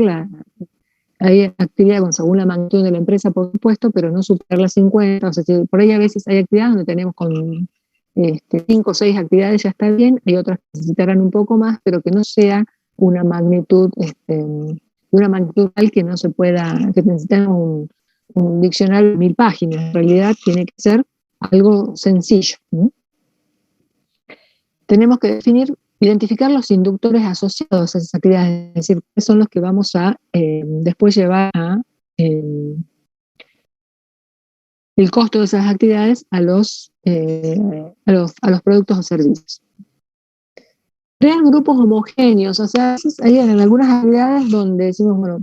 hay actividades según la magnitud de la empresa, por supuesto, pero no superar las 50, o sea, que por ahí a veces hay actividades donde tenemos con 5 o 6 actividades ya está bien, hay otras que necesitarán un poco más, pero que no sea una magnitud, tal que no se pueda, que necesitemos un diccionario de 1000 páginas, en realidad tiene que ser algo sencillo, ¿no? Tenemos que identificar los inductores asociados a esas actividades, es decir, cuáles son los que vamos a después llevar a el costo de esas actividades a los productos o servicios. Crear grupos homogéneos, o sea, hay en algunas actividades donde decimos, bueno,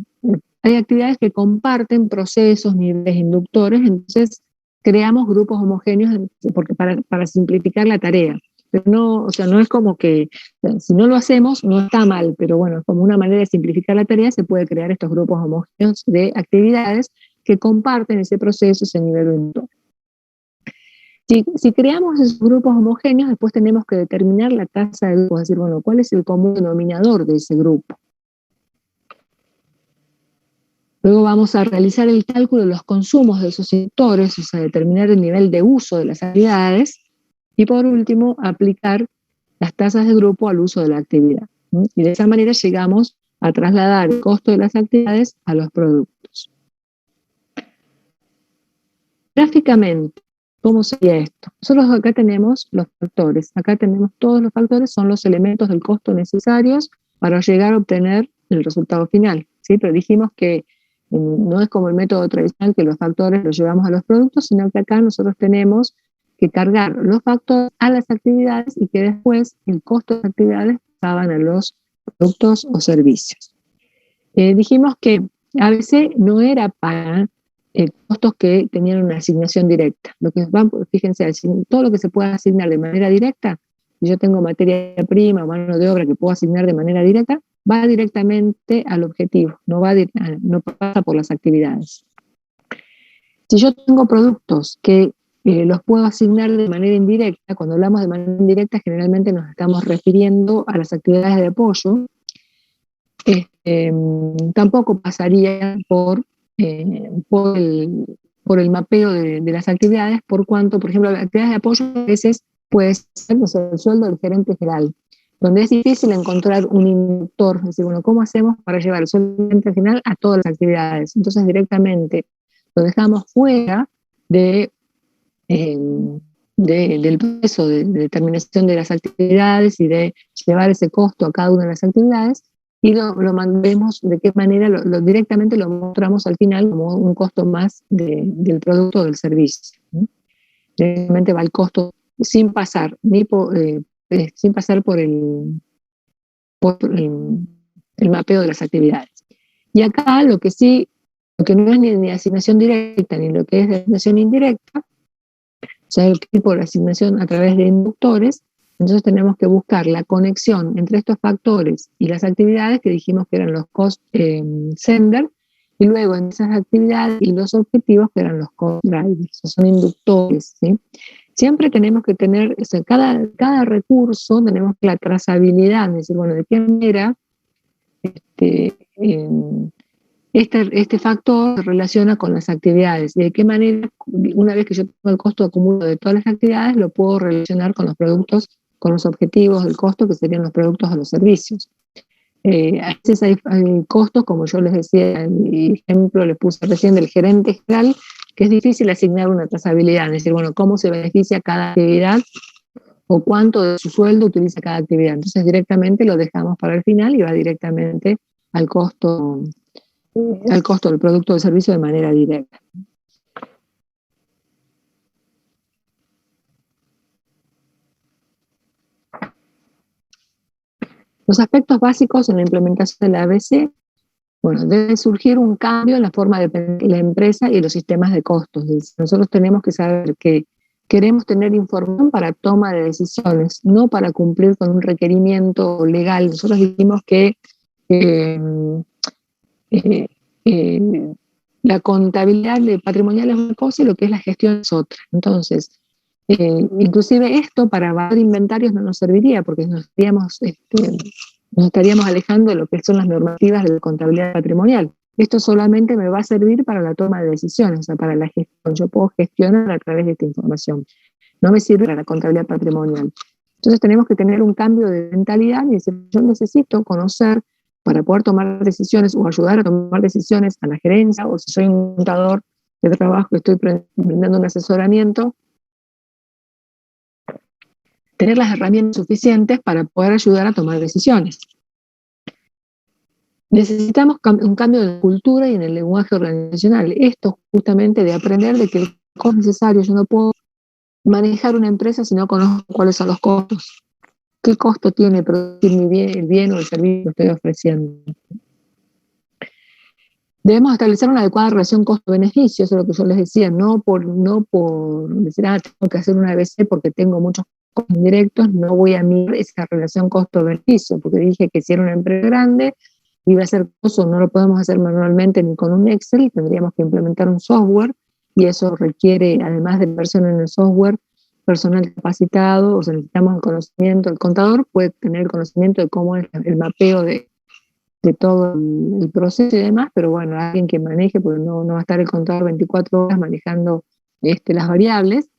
hay actividades que comparten procesos, niveles inductores, entonces creamos grupos homogéneos porque para simplificar la tarea. Pero no, o sea, no es como que, si no lo hacemos, no está mal, pero bueno, como una manera de simplificar la tarea, se puede crear estos grupos homogéneos de actividades que comparten ese proceso, ese nivel inductor. Si creamos esos grupos homogéneos, después tenemos que determinar la tasa de grupos, es decir, bueno, ¿cuál es el común denominador de ese grupo? Luego vamos a realizar el cálculo de los consumos de esos sectores, o sea, determinar el nivel de uso de las actividades, y por último, aplicar las tasas de grupo al uso de la actividad. Y de esa manera llegamos a trasladar el costo de las actividades a los productos. Gráficamente, ¿cómo sería esto? Nosotros acá tenemos los factores, acá tenemos todos los factores, son los elementos del costo necesarios para llegar a obtener el resultado final, ¿sí? Pero dijimos que no es como el método tradicional que los factores los llevamos a los productos, sino que acá nosotros tenemos que cargar los factores a las actividades y que después el costo de las actividades pasaban a los productos o servicios. Dijimos que ABC no era para costos que tenían una asignación directa. Fíjense, todo lo que se pueda asignar de manera directa, si yo tengo materia prima o mano de obra que puedo asignar de manera directa, va directamente al objetivo, no pasa por las actividades. Si yo tengo productos que los puedo asignar de manera indirecta, cuando hablamos de manera indirecta generalmente nos estamos refiriendo a las actividades de apoyo, tampoco pasaría por el mapeo de las actividades, por cuanto, por ejemplo, las actividades de apoyo a veces puede ser el sueldo del gerente general, donde es difícil encontrar un inductor, es decir, bueno, ¿cómo hacemos para llevar el sueldo del gerente general a todas las actividades? Entonces directamente lo dejamos fuera del proceso de determinación de las actividades y de llevar ese costo a cada una de las actividades, y lo vemos de qué manera directamente lo mostramos al final como un costo más del producto o del servicio, ¿no? Directamente va el costo sin pasar por el mapeo de las actividades. Y acá lo que no es ni asignación directa ni lo que es de asignación indirecta, o sea, el tipo de asignación a través de inductores, entonces tenemos que buscar la conexión entre estos factores y las actividades que dijimos que eran los cost sender, y luego en esas actividades y los objetivos que eran los cost drivers, o son inductores, ¿sí? Siempre tenemos que tener, o sea, cada recurso tenemos la trazabilidad, es decir, bueno, de qué manera este factor se relaciona con las actividades. ¿Y de qué manera, una vez que yo tengo el costo acumulado de todas las actividades, lo puedo relacionar con los productos, con los objetivos del costo, que serían los productos o los servicios? A veces hay costos, como yo les decía, en mi ejemplo les puse recién del gerente general, que es difícil asignar una trazabilidad, es decir, bueno, cómo se beneficia cada actividad o cuánto de su sueldo utiliza cada actividad. Entonces directamente lo dejamos para el final y va directamente al costo del producto o del servicio de manera directa. Los aspectos básicos en la implementación de la ABC, bueno, debe surgir un cambio en la forma de pensar la empresa y los sistemas de costos. Nosotros tenemos que saber que queremos tener información para toma de decisiones, no para cumplir con un requerimiento legal. Nosotros dijimos que eh, la contabilidad patrimonial es una cosa y lo que es la gestión es otra. Entonces, inclusive esto para evaluar inventarios no nos serviría porque nos estaríamos alejando de lo que son las normativas de la contabilidad patrimonial. Esto solamente me va a servir para la toma de decisiones, o sea, para la gestión. Yo puedo gestionar a través de esta información. No me sirve para la contabilidad patrimonial. Entonces tenemos que tener un cambio de mentalidad y decir, yo necesito conocer para poder tomar decisiones o ayudar a tomar decisiones a la gerencia, o si soy un contador de trabajo y estoy brindando un asesoramiento, tener las herramientas suficientes para poder ayudar a tomar decisiones. Necesitamos un cambio de cultura y en el lenguaje organizacional. Esto justamente de aprender de que el costo es necesario. Yo no puedo manejar una empresa si no conozco cuáles son los costos. ¿Qué costo tiene producir el bien o el servicio que estoy ofreciendo? Debemos establecer una adecuada relación costo-beneficio, eso es lo que yo les decía, no por decir, tengo que hacer una ABC porque tengo muchos costos indirectos, no voy a mirar esa relación costo-beneficio, porque dije que si era una empresa grande, iba a ser costo, no lo podemos hacer manualmente ni con un Excel, tendríamos que implementar un software, y eso requiere, además de inversión en el software, personal capacitado, o sea, necesitamos el conocimiento, el contador puede tener el conocimiento de cómo es el mapeo de todo el proceso y demás, pero bueno, alguien que maneje, porque no va a estar el contador 24 horas manejando las variables.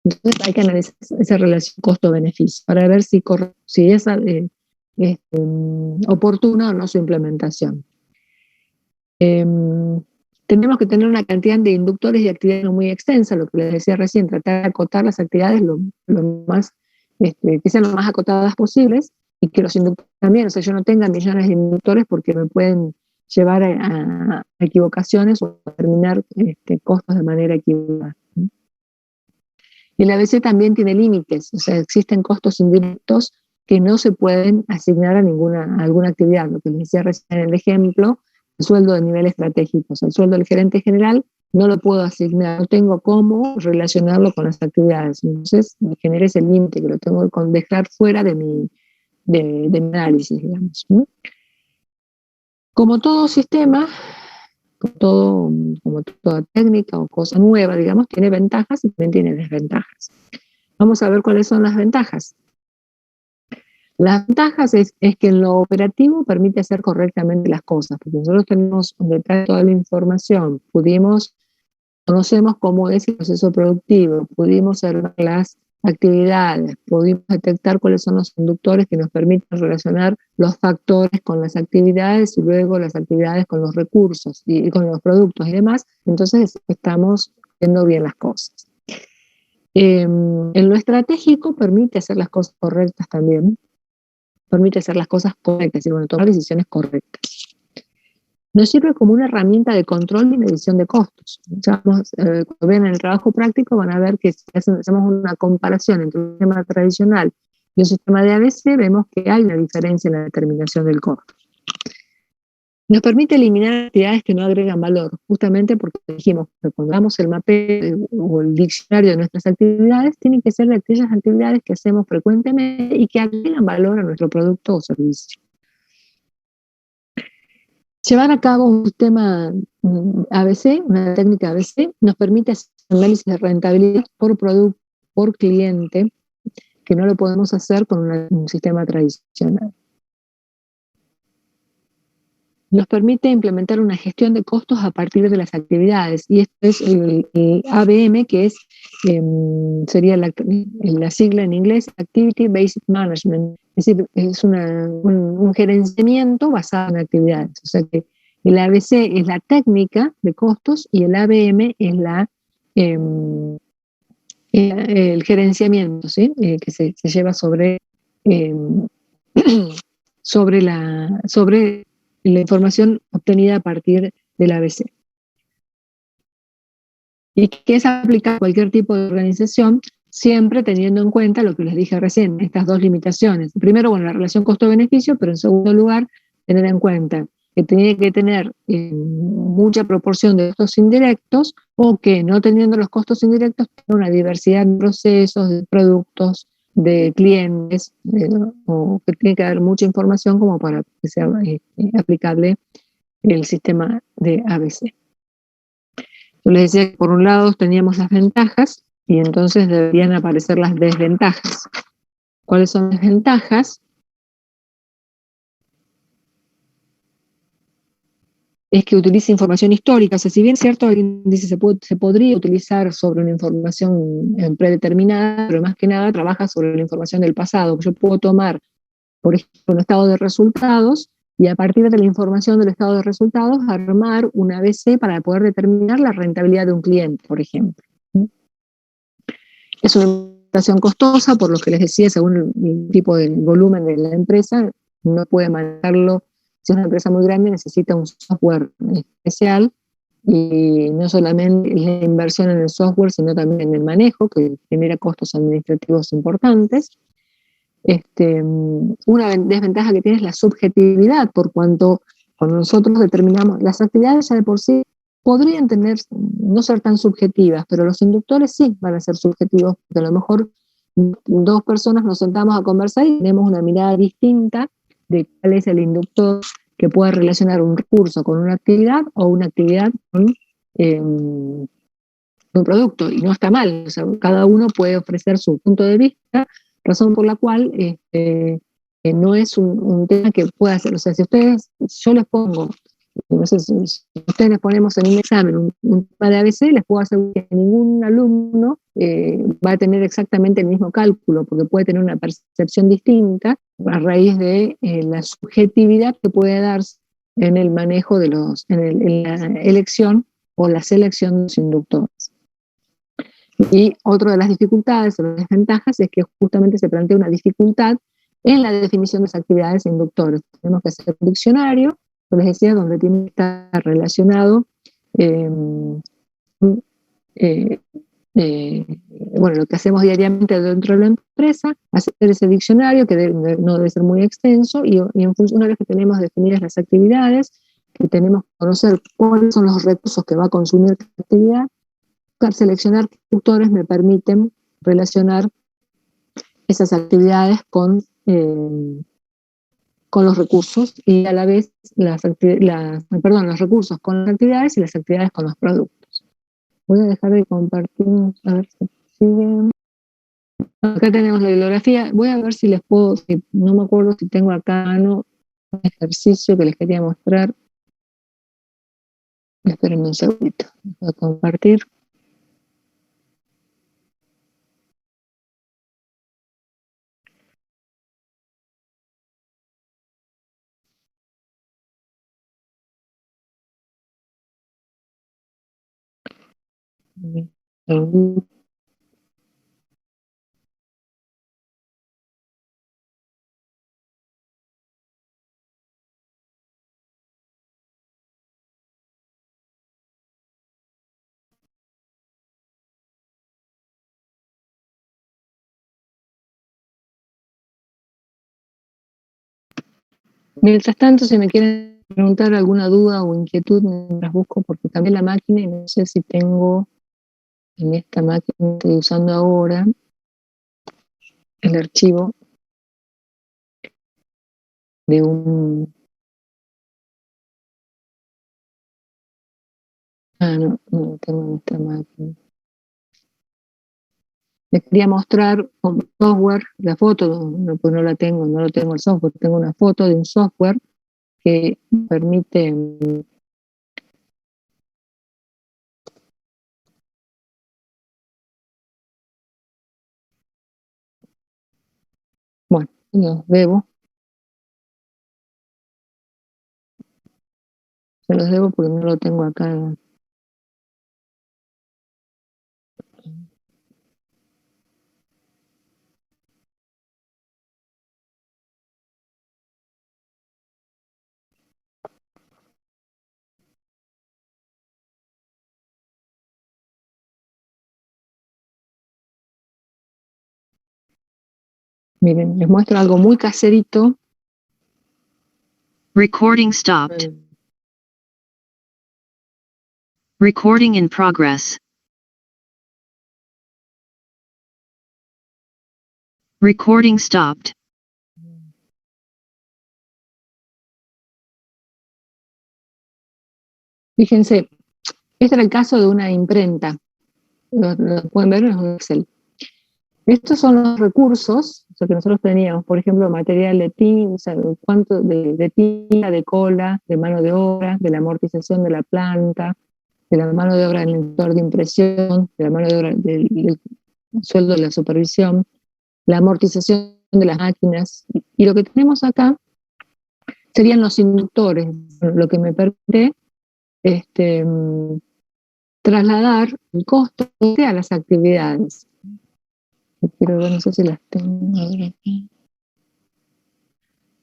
Entonces hay que analizar esa relación costo-beneficio para ver si es oportuna o no su implementación. Tenemos que tener una cantidad de inductores y actividades no muy extensa, lo que les decía recién, tratar de acotar las actividades lo más, que sean lo más acotadas posibles, y que los inductores también, o sea, yo no tenga millones de inductores porque me pueden llevar a equivocaciones o a determinar costos de manera equivocada. Y la ABC también tiene límites, o sea, existen costos indirectos que no se pueden asignar a alguna actividad. Lo que les decía recién en el ejemplo, el sueldo de nivel estratégico, o sea, el sueldo del gerente general no lo puedo asignar, no tengo cómo relacionarlo con las actividades. Entonces, me genera ese límite que lo tengo que dejar fuera de mi análisis, digamos. Como todo sistema, como toda técnica o cosa nueva, digamos, tiene ventajas y también tiene desventajas. Vamos a ver cuáles son las ventajas. Las ventajas es que en lo operativo permite hacer correctamente las cosas, porque nosotros tenemos detrás de toda la información, conocemos cómo es el proceso productivo, pudimos observar las actividades, pudimos detectar cuáles son los inductores que nos permiten relacionar los factores con las actividades y luego las actividades con los recursos y con los productos y demás, entonces estamos viendo bien las cosas. En lo estratégico permite hacer las cosas correctas también, permite hacer las cosas correctas, y bueno, tomar decisiones correctas. Nos sirve como una herramienta de control y medición de costos. Cuando ven el trabajo práctico van a ver que si hacemos una comparación entre un sistema tradicional y un sistema de ABC, vemos que hay una diferencia en la determinación del costo. Nos permite eliminar actividades que no agregan valor, justamente porque dijimos que cuando damos el mapeo o el diccionario de nuestras actividades, tienen que ser de aquellas actividades que hacemos frecuentemente y que agregan valor a nuestro producto o servicio. Llevar a cabo un sistema ABC, una técnica ABC, nos permite hacer análisis de rentabilidad por producto, por cliente, que no lo podemos hacer con un sistema tradicional. nos permite implementar una gestión de costos a partir de las actividades. Y esto es el ABM, que es, sería la sigla en inglés, Activity Based Management. Es decir, es un gerenciamiento basado en actividades. O sea que el ABC es la técnica de costos y el ABM es el gerenciamiento, ¿sí? Que se lleva sobre, sobre la información obtenida a partir del ABC. Y que es aplicable a cualquier tipo de organización, siempre teniendo en cuenta lo que les dije recién, estas dos limitaciones. Primero, bueno, la relación costo-beneficio, pero en segundo lugar, tener en cuenta que tiene que tener mucha proporción de costos indirectos, o que no teniendo los costos indirectos, tiene una diversidad de procesos, de productos, de clientes, o que tiene que haber mucha información como para que sea aplicable el sistema de ABC. Yo les decía que por un lado teníamos las ventajas y entonces deberían aparecer las desventajas. ¿Cuáles son las ventajas? Es que utiliza información histórica. O sea, si bien es cierto, alguien dice se podría utilizar sobre una información predeterminada, pero más que nada trabaja sobre la información del pasado. Yo puedo tomar, por ejemplo, un estado de resultados y a partir de la información del estado de resultados armar un ABC para poder determinar la rentabilidad de un cliente, por ejemplo. Es una implementación costosa, por lo que les decía, según el tipo de volumen de la empresa, no puede manejarlo. Si es una empresa muy grande, necesita un software especial, y no solamente la inversión en el software, sino también en el manejo, que genera costos administrativos importantes. Una desventaja que tiene es la subjetividad, por cuanto cuando nosotros determinamos las actividades ya de por sí podrían no ser tan subjetivas, pero los inductores sí van a ser subjetivos, porque a lo mejor dos personas nos sentamos a conversar y tenemos una mirada distinta de cuál es el inductor que puede relacionar un recurso con una actividad o una actividad con un producto, y no está mal. O sea, cada uno puede ofrecer su punto de vista, razón por la cual no es un tema que pueda hacer. O sea, si yo les pongo, no sé, si ustedes les ponemos en un examen un tema de ABC, les puedo asegurar que ningún alumno va a tener exactamente el mismo cálculo, porque puede tener una percepción distinta a raíz de la subjetividad que puede darse en el manejo en la elección o la selección de los inductores. Y otra de las dificultades o las desventajas es que justamente se plantea una dificultad en la definición de las actividades e inductores. Tenemos que hacer un diccionario, como les decía, donde tiene que estar relacionado bueno, lo que hacemos diariamente dentro de la empresa, hacer ese diccionario que no debe ser muy extenso, y una vez que tenemos definidas las actividades, que tenemos que conocer cuáles son los recursos que va a consumir cada actividad, seleccionar qué inductores me permiten relacionar esas actividades con los recursos, y a la vez los recursos con las actividades y las actividades con los productos. Voy a dejar de compartir, a ver si sigue. Acá tenemos la bibliografía. Voy a ver si les puedo, no me acuerdo si tengo acá un ejercicio que les quería mostrar. Espérenme un segundito. Voy a compartir. Mientras tanto, si me quieren preguntar alguna duda o inquietud mientras busco, porque cambié la máquina y no sé si tengo en esta máquina que estoy usando ahora el archivo de un... no lo tengo en esta máquina. Les quería mostrar con software, la foto, pues no la tengo, no lo tengo el software, tengo una foto de un software que permite bueno, los debo, se los debo porque no lo tengo acá. Miren, les muestro algo muy caserito. Recording stopped. Recording in progress. Recording stopped. Fíjense, este era el caso de una imprenta. Lo pueden ver en un Excel. Estos son los recursos que nosotros teníamos, por ejemplo, material de tinta, o sea, cuánto de tinta, de cola, de mano de obra, de la amortización de la planta, de la mano de obra del inductor de impresión, de la mano de obra del sueldo de la supervisión, la amortización de las máquinas. Y lo que tenemos acá serían los inductores, lo que me permite trasladar el costo a las actividades. Quiero ver, no sé si las tengo aquí.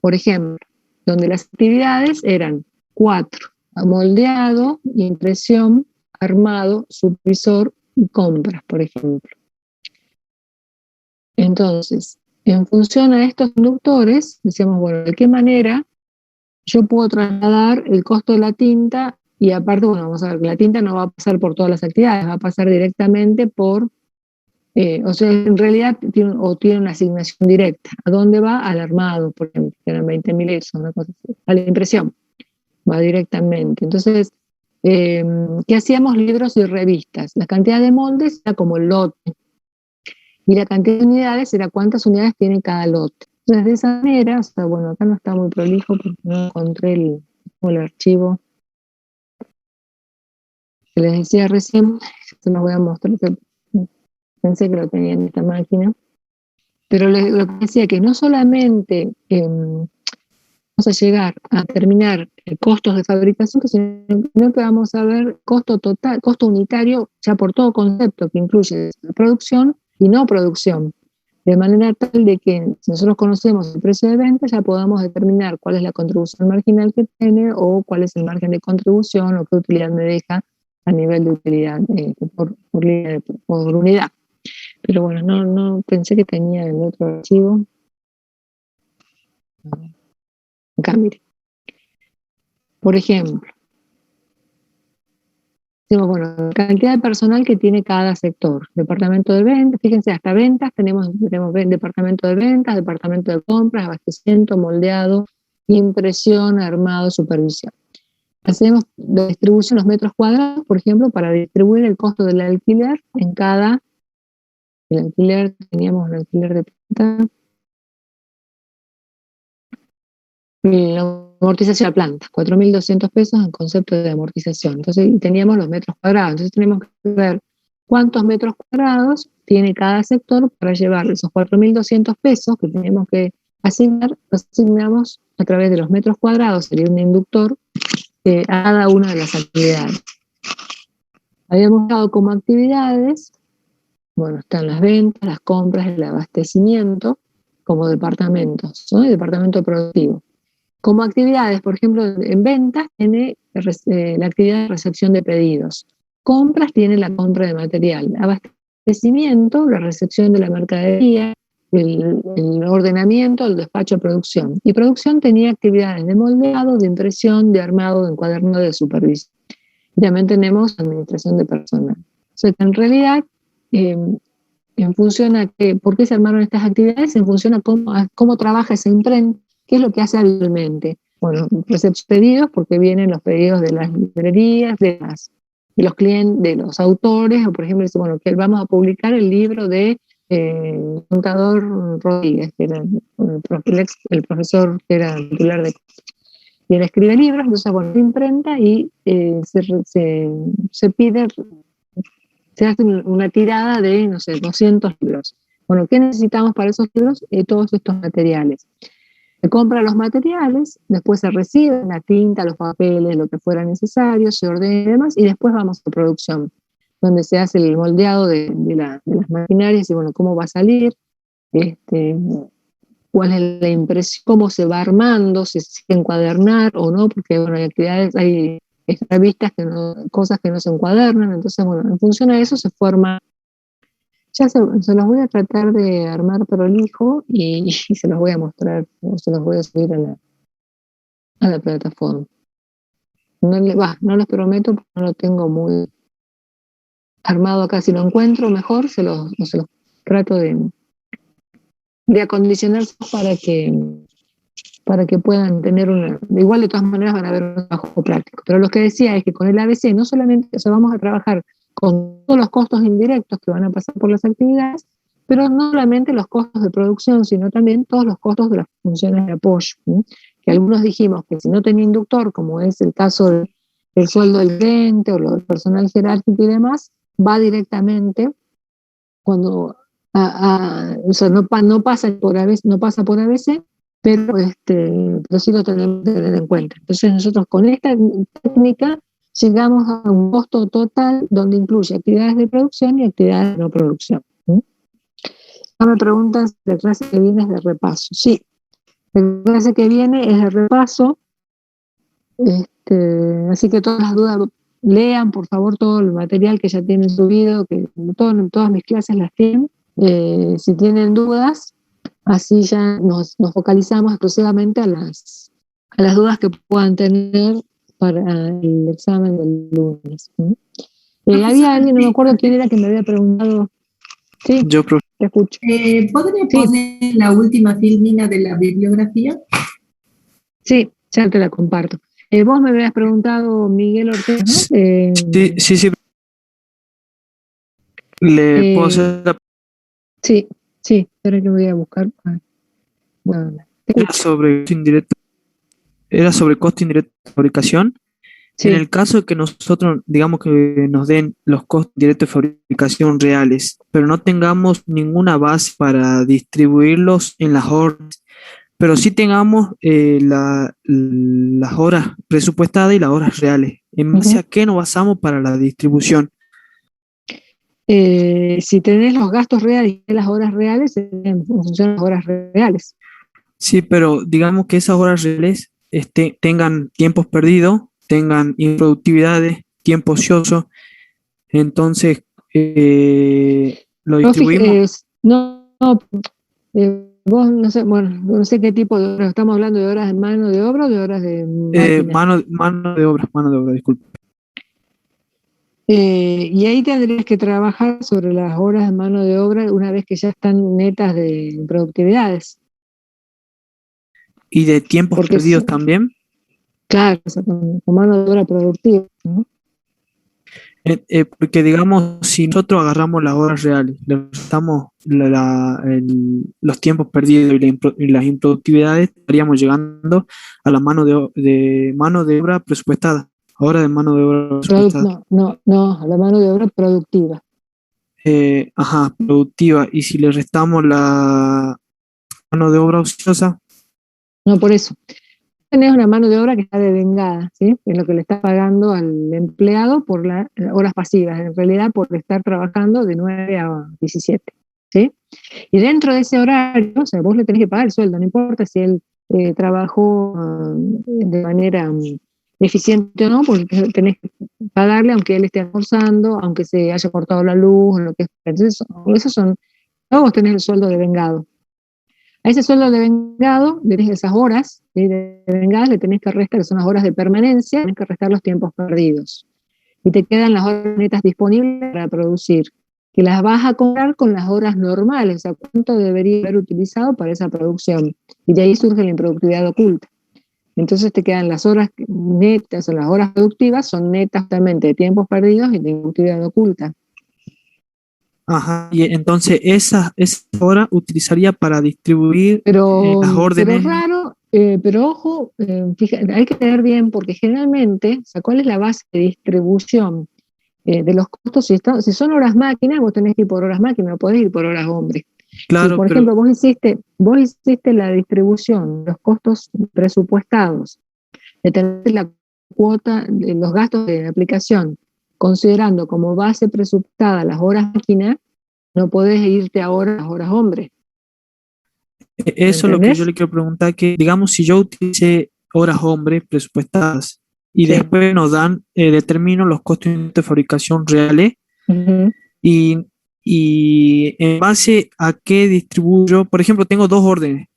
Por ejemplo, donde las actividades eran 4: moldeado, impresión, armado, supervisor y compras, por ejemplo. Entonces, en función a estos inductores, decíamos, bueno, ¿de qué manera yo puedo trasladar el costo de la tinta? Y aparte, bueno, vamos a ver, la tinta no va a pasar por todas las actividades, va a pasar directamente por, o sea, en realidad tiene una asignación directa. ¿A dónde va? Al armado, por ejemplo, que eran 20.000 euros, una cosa así. A la impresión, va directamente. Entonces, ¿qué hacíamos? Libros y revistas. La cantidad de moldes era como el lote. Y la cantidad de unidades era cuántas unidades tiene cada lote. Entonces, de esa manera, o sea, bueno, acá no está muy prolijo porque no encontré el archivo que les decía recién. Se los voy a mostrar. Pensé que lo tenía en esta máquina. Pero lo que decía que no solamente vamos a llegar a determinar costos de fabricación, sino que vamos a ver costo total, costo unitario, ya por todo concepto que incluye la producción y no producción. De manera tal de que si nosotros conocemos el precio de venta, ya podamos determinar cuál es la contribución marginal que tiene o cuál es el margen de contribución o qué utilidad me deja a nivel de utilidad por unidad. Pero bueno, no pensé que tenía el otro archivo. Acá, mire. Por ejemplo, decimos, bueno, la cantidad de personal que tiene cada sector. Departamento de ventas, fíjense, hasta ventas tenemos departamento de ventas, departamento de compras, abastecimiento, moldeado, impresión, armado, supervisión. Hacemos la distribución de los metros cuadrados, por ejemplo, para distribuir el costo del alquiler en cada. El alquiler, teníamos el alquiler de planta. La amortización de la planta, 4.200 pesos en concepto de amortización. Entonces teníamos los metros cuadrados. Entonces tenemos que ver cuántos metros cuadrados tiene cada sector para llevar esos 4.200 pesos que tenemos que asignar. Los asignamos a través de los metros cuadrados, sería un inductor, a cada una de las actividades. Habíamos dado como actividades, bueno, están las ventas, las compras, el abastecimiento, como departamentos, ¿no? El departamento productivo. Como actividades, por ejemplo, en ventas tiene la actividad de recepción de pedidos. Compras tiene la compra de material. Abastecimiento, la recepción de la mercadería, el ordenamiento, el despacho de producción. Y producción tenía actividades de moldeado, de impresión, de armado, de encuadernado, de supervisión. Y también tenemos administración de personal. O sea que en realidad, en función a por qué se armaron estas actividades, en función a cómo trabaja esa imprenta, qué es lo que hace habitualmente. Bueno, recepción de pedidos, porque vienen los pedidos de las librerías, de los clientes, de los autores, o por ejemplo, dice, bueno, que vamos a publicar el libro de Contador Rodríguez, que era el profesor que era titular de. y él escribe libros, entonces bueno, se imprenta y se pide, se hace una tirada de, no sé, 200 libros. Bueno, ¿qué necesitamos para esos libros? Todos estos materiales. Se compra los materiales, después se recibe la tinta, los papeles, lo que fuera necesario, se ordena y demás, y después vamos a producción, donde se hace el moldeado de las maquinarias y bueno, cómo va a salir, cuál es la impresión, cómo se va armando, si se encuadernar o no, porque bueno, hay actividades, hay revistas, cosas que no se encuadernan, entonces bueno, en función a eso se forma. Ya se los voy a tratar de armar prolijo y se los voy a mostrar, o se los voy a subir a la plataforma. No les prometo porque no lo tengo muy armado acá. Si lo encuentro mejor, se los trato de acondicionar para que puedan tener una. Igual de todas maneras van a ver un trabajo práctico. Pero lo que decía es que con el ABC no solamente, o sea, vamos a trabajar con todos los costos indirectos que van a pasar por las actividades, pero no solamente los costos de producción, sino también todos los costos de las funciones de apoyo, ¿sí? Que algunos dijimos que si no tenía inductor, como es el caso del sueldo del gerente o del personal jerárquico y demás, va directamente cuando o sea, no pasa por ABC, pero sí lo tenemos que tener en cuenta. Entonces nosotros con esta técnica llegamos a un costo total donde incluye actividades de producción y actividades de no producción. Me preguntan si la clase que viene es de repaso. Sí, la clase que viene es de repaso, así que todas las dudas, lean por favor todo el material que ya tienen subido, que todas mis clases las tienen. Si tienen dudas, así ya nos focalizamos exclusivamente a las dudas que puedan tener para el examen del lunes. Había alguien, no me acuerdo quién era, que me había preguntado. Sí, Yo, profe. te escucho. ¿Podría poner la última filmina de la bibliografía? Sí, ya te la comparto. Vos me habías preguntado, Miguel Ortega, ¿no? Sí. ¿Le puedo hacer la Sí, espera que voy a buscar. Bueno, Era sobre costo indirecto de fabricación? sí. En el caso de que nosotros, digamos que nos den los costos directos de fabricación reales, pero no tengamos ninguna base para distribuirlos en las horas, pero sí tengamos las horas presupuestadas y las horas reales. ¿En base a qué nos basamos para la distribución? Si tenés los gastos reales y las horas reales, en función de las horas reales. Sí, pero digamos que esas horas reales tengan tiempos perdidos, tengan improductividades, tiempo ocioso, entonces lo distribuimos. Vos no sé, bueno, no sé qué tipo de horas, estamos hablando de horas de mano de obra o de horas de máquina. Mano de obra, disculpe. Y ahí tendrías que trabajar sobre las horas de mano de obra una vez que ya están netas de productividades. ¿Y de tiempos perdidos también? Claro, o sea, con mano de obra productiva, ¿no? Porque digamos, si nosotros agarramos las horas reales, le restamos los tiempos perdidos y las improductividades, estaríamos llegando a la mano de obra presupuestada. Ahora de mano de obra presupuestada. No, a la mano de obra productiva. Productiva. Y si le restamos la mano de obra ociosa. No, por eso. Tenés una mano de obra que está devengada, ¿sí? Es lo que le está pagando al empleado por las horas pasivas, en realidad por estar trabajando de 9 a 17, ¿sí? Y dentro de ese horario, o sea, vos le tenés que pagar el sueldo, no importa si él trabajó de manera eficiente o no, porque tenés que pagarle aunque él esté almorzando, aunque se haya cortado la luz, lo que es. Entonces, esos son, vos tenés el sueldo devengado. A ese sueldo devengado, tenés esas horas devengadas, le tenés que restar, que son las horas de permanencia, tenés que restar los tiempos perdidos. Y te quedan las horas netas disponibles para producir, que las vas a cobrar con las horas normales, o sea, cuánto debería haber utilizado para esa producción. Y de ahí surge la improductividad oculta. Entonces te quedan las horas netas, o las horas productivas, son netas justamente de tiempos perdidos y de improductividad oculta. Ajá, y entonces esa hora utilizaría para distribuir las órdenes. Pero Pero ojo, hay que tener bien, porque generalmente, o sea, ¿cuál es la base de distribución de los costos? Si son horas máquinas, vos tenés que ir por horas máquinas, no podés ir por horas hombre. Si, Claro, por pero ejemplo, vos hiciste la distribución, los costos presupuestados, de tener la cuota, de los gastos de aplicación, considerando como base presupuestada las horas máquina, no podés irte ahora a las horas hombre. ¿Me eso es lo que yo entendés? le quiero preguntar, que digamos si yo utilicé horas hombre presupuestadas y Sí. después nos dan, determino los costos de fabricación reales Ujú. y, y en base a qué distribuyo, por ejemplo, tengo dos órdenes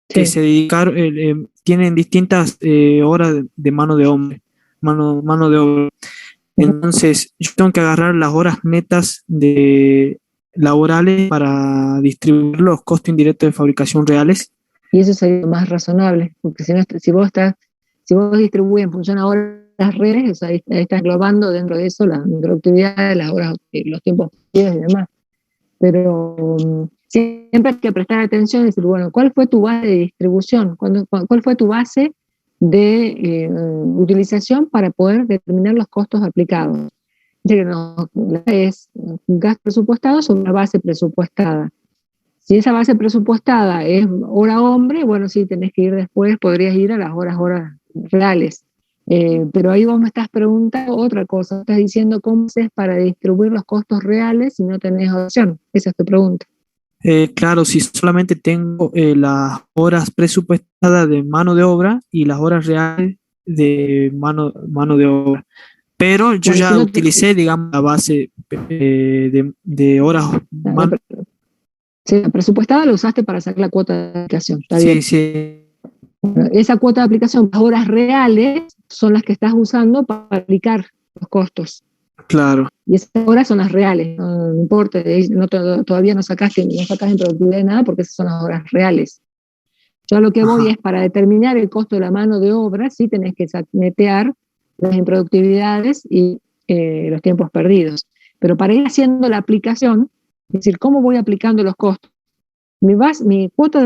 que Sí. se dedicaron, tienen distintas horas de mano de hombre, mano de obra. Ujú. Entonces, yo tengo que agarrar las horas netas de laborales para distribuir los costos indirectos de fabricación reales. Y eso sería lo más razonable, porque si vos distribuyes en función a horas reales, o sea, ahí estás englobando dentro de eso la productividad, las horas, los tiempos perdidos y demás. Pero siempre hay que prestar atención y decir, bueno, ¿cuál fue tu base de distribución? ¿Cuál fue tu base de utilización para poder determinar los costos aplicados? Dice que no, es un gasto presupuestado sobre una base presupuestada. Si esa base presupuestada es hora hombre, bueno, sí, tenés que ir después, podrías ir a las horas reales. Pero ahí vos me estás preguntando otra cosa, estás diciendo cómo haces para distribuir los costos reales si no tenés opción. Esa es tu pregunta. Claro, si solamente tengo las horas presupuestadas de mano de obra y las horas reales de mano de obra. Pero yo Bueno, si ya no, utilicé, digamos, la base de horas. si la presupuestada lo usaste para sacar la cuota de aplicación, está Sí, bien. sí, Bueno, esa cuota de aplicación, las horas reales, son las que estás usando para aplicar los costos. claro. Y esas horas son las reales, no importa, todavía no sacaste en productividad de nada porque esas son las horas reales. Yo a lo que voy Ajá. es para determinar el costo de la mano de obra, sí tenés que netear las improductividades y los tiempos perdidos. Pero para ir haciendo la aplicación, es decir, ¿cómo voy aplicando los costos? Mi cuota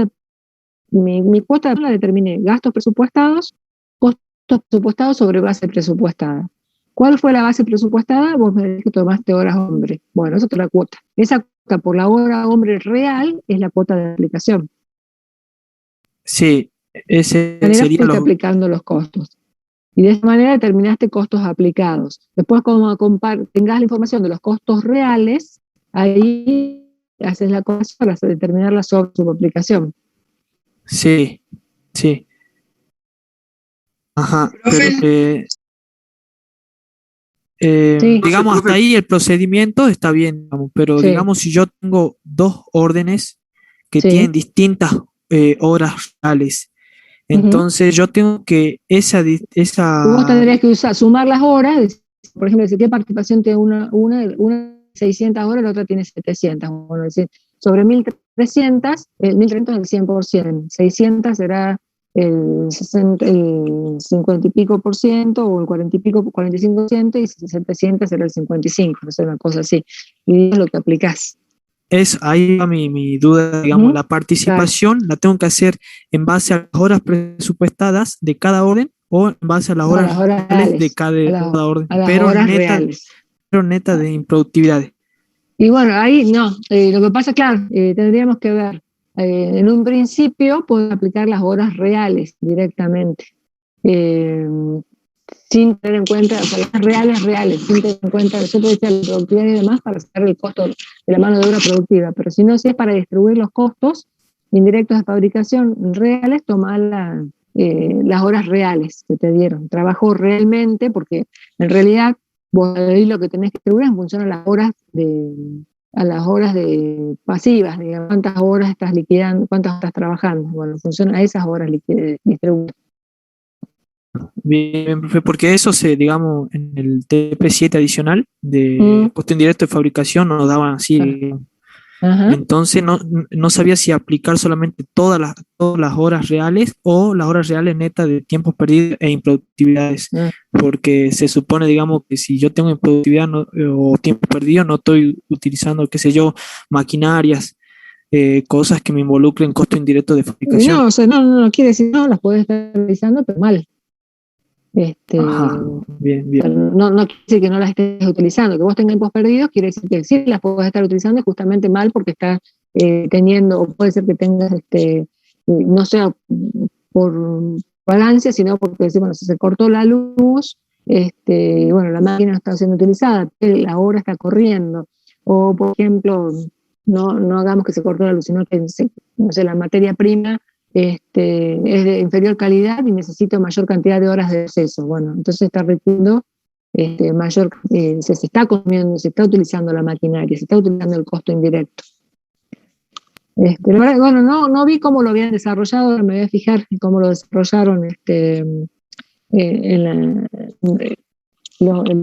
de la determiné gastos presupuestados, costos presupuestados sobre base presupuestada. ¿Cuál fue la base presupuestada? Vos me dijiste que tomaste horas hombre. Bueno, esa es la cuota. Esa cuota por la hora hombre real es la cuota de aplicación. Sí, ese De esa manera sería fuiste aplicando los costos. Y de esa manera determinaste costos aplicados. Después, como tengas la información de los costos reales, ahí haces la cosa para determinar la subaplicación. Sí, sí. Ajá, pero Profe, digamos, hasta ahí el procedimiento está bien, digamos, pero Sí, digamos, si yo tengo dos órdenes que tienen sí. distintas horas reales, Uh-huh. entonces yo tengo que Vos esa, tendrías que sumar las horas, por ejemplo, si qué participación tiene una 600 horas, la otra tiene 700. Bueno, es decir, sobre 1300, 1300 es el 100%, 600 será el 50 y pico por ciento, o el 40 y pico, 45%, y 700 será el 55%, no sé, una cosa así. Y es lo que aplicás. ahí va mi duda, digamos, Uh-huh. la Claro. participación la tengo que hacer en base a las horas presupuestadas de cada orden o en base a las No, a las horas horas reales de reales, cada orden, a las horas reales. pero neta de improductividades. Y bueno, ahí no, lo que pasa, claro, tendríamos que ver, en un principio pueden aplicar las horas reales directamente, eh, sin tener en cuenta, o sea, las reales, sin tener en cuenta, yo te decía la productividad y demás para sacar el costo de la mano de obra productiva, pero si no, si es para distribuir los costos indirectos de fabricación reales, tomar las horas reales que te dieron, trabajo realmente, porque en realidad vos ahí lo que tenés que distribuir en función a las horas de pasivas, digamos, cuántas horas estás liquidando, cuántas estás trabajando, bueno, en función a esas horas distribuidas. Bien, profe, porque eso digamos, en el TP7 adicional de Mm, costo indirecto de fabricación nos daban así. ajá. Entonces no sabía si aplicar solamente todas las horas reales o las horas reales netas de tiempos perdidos e improductividades, Ah, porque se supone, digamos, que si yo tengo improductividad o tiempo perdido, no estoy utilizando, qué sé yo, maquinarias. cosas que me involucren costo indirecto de fabricación. No, o sea, no quiere decir no, las puedes estar utilizando, pero mal. Ajá, bien, bien. No quiere decir que no las estés utilizando, que vos tengas tiempos perdidos, quiere decir que sí las puedes estar utilizando y justamente mal porque estás teniendo, o puede ser que tengas, no sea por balance, sino porque bueno, si se cortó la luz, bueno, la máquina no está siendo utilizada, la hora está corriendo, o por ejemplo, no hagamos que se cortó la luz, sino que no sé, la materia prima es de inferior calidad y necesito mayor cantidad de horas de acceso. Bueno, entonces está requiriendo mayor, se está consumiendo, se está utilizando la maquinaria, se está utilizando el costo indirecto. La verdad, bueno, no vi cómo lo habían desarrollado, ahora me voy a fijar en cómo lo desarrollaron el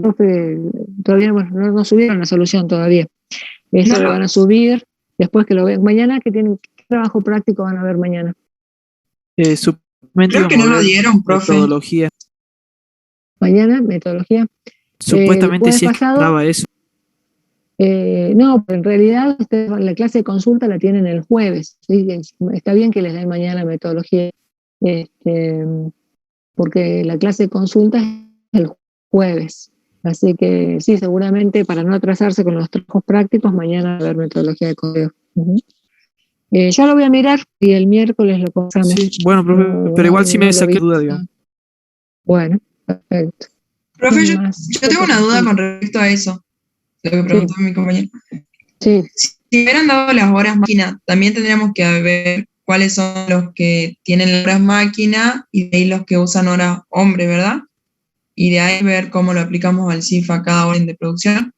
profe, todavía bueno, no subieron la solución todavía. Eso lo van a subir después que lo vean. Mañana, ¿qué trabajo práctico van a ver mañana? Creo que no lo dieron, profe. Metodología. Mañana, metodología. Supuestamente sí estaba eso. No, pero en realidad la clase de consulta la tienen el jueves. ¿Sí? Está bien que les den mañana metodología, porque la clase de consulta es el jueves. Así que sí, seguramente para no atrasarse con los trabajos prácticos, mañana va a haber metodología de código. Ya lo voy a mirar y el miércoles lo pasamos. Sí, bueno, profe, pero igual sí me saqué duda, digamos. Bueno, perfecto. Profe, yo tengo una duda con respecto a eso, lo que preguntó mi compañero. Sí. Si hubieran dado las horas máquina, también tendríamos que ver cuáles son los que tienen horas máquina y de ahí los que usan horas hombre, ¿verdad? Y de ahí ver cómo lo aplicamos al CIF a cada orden de producción.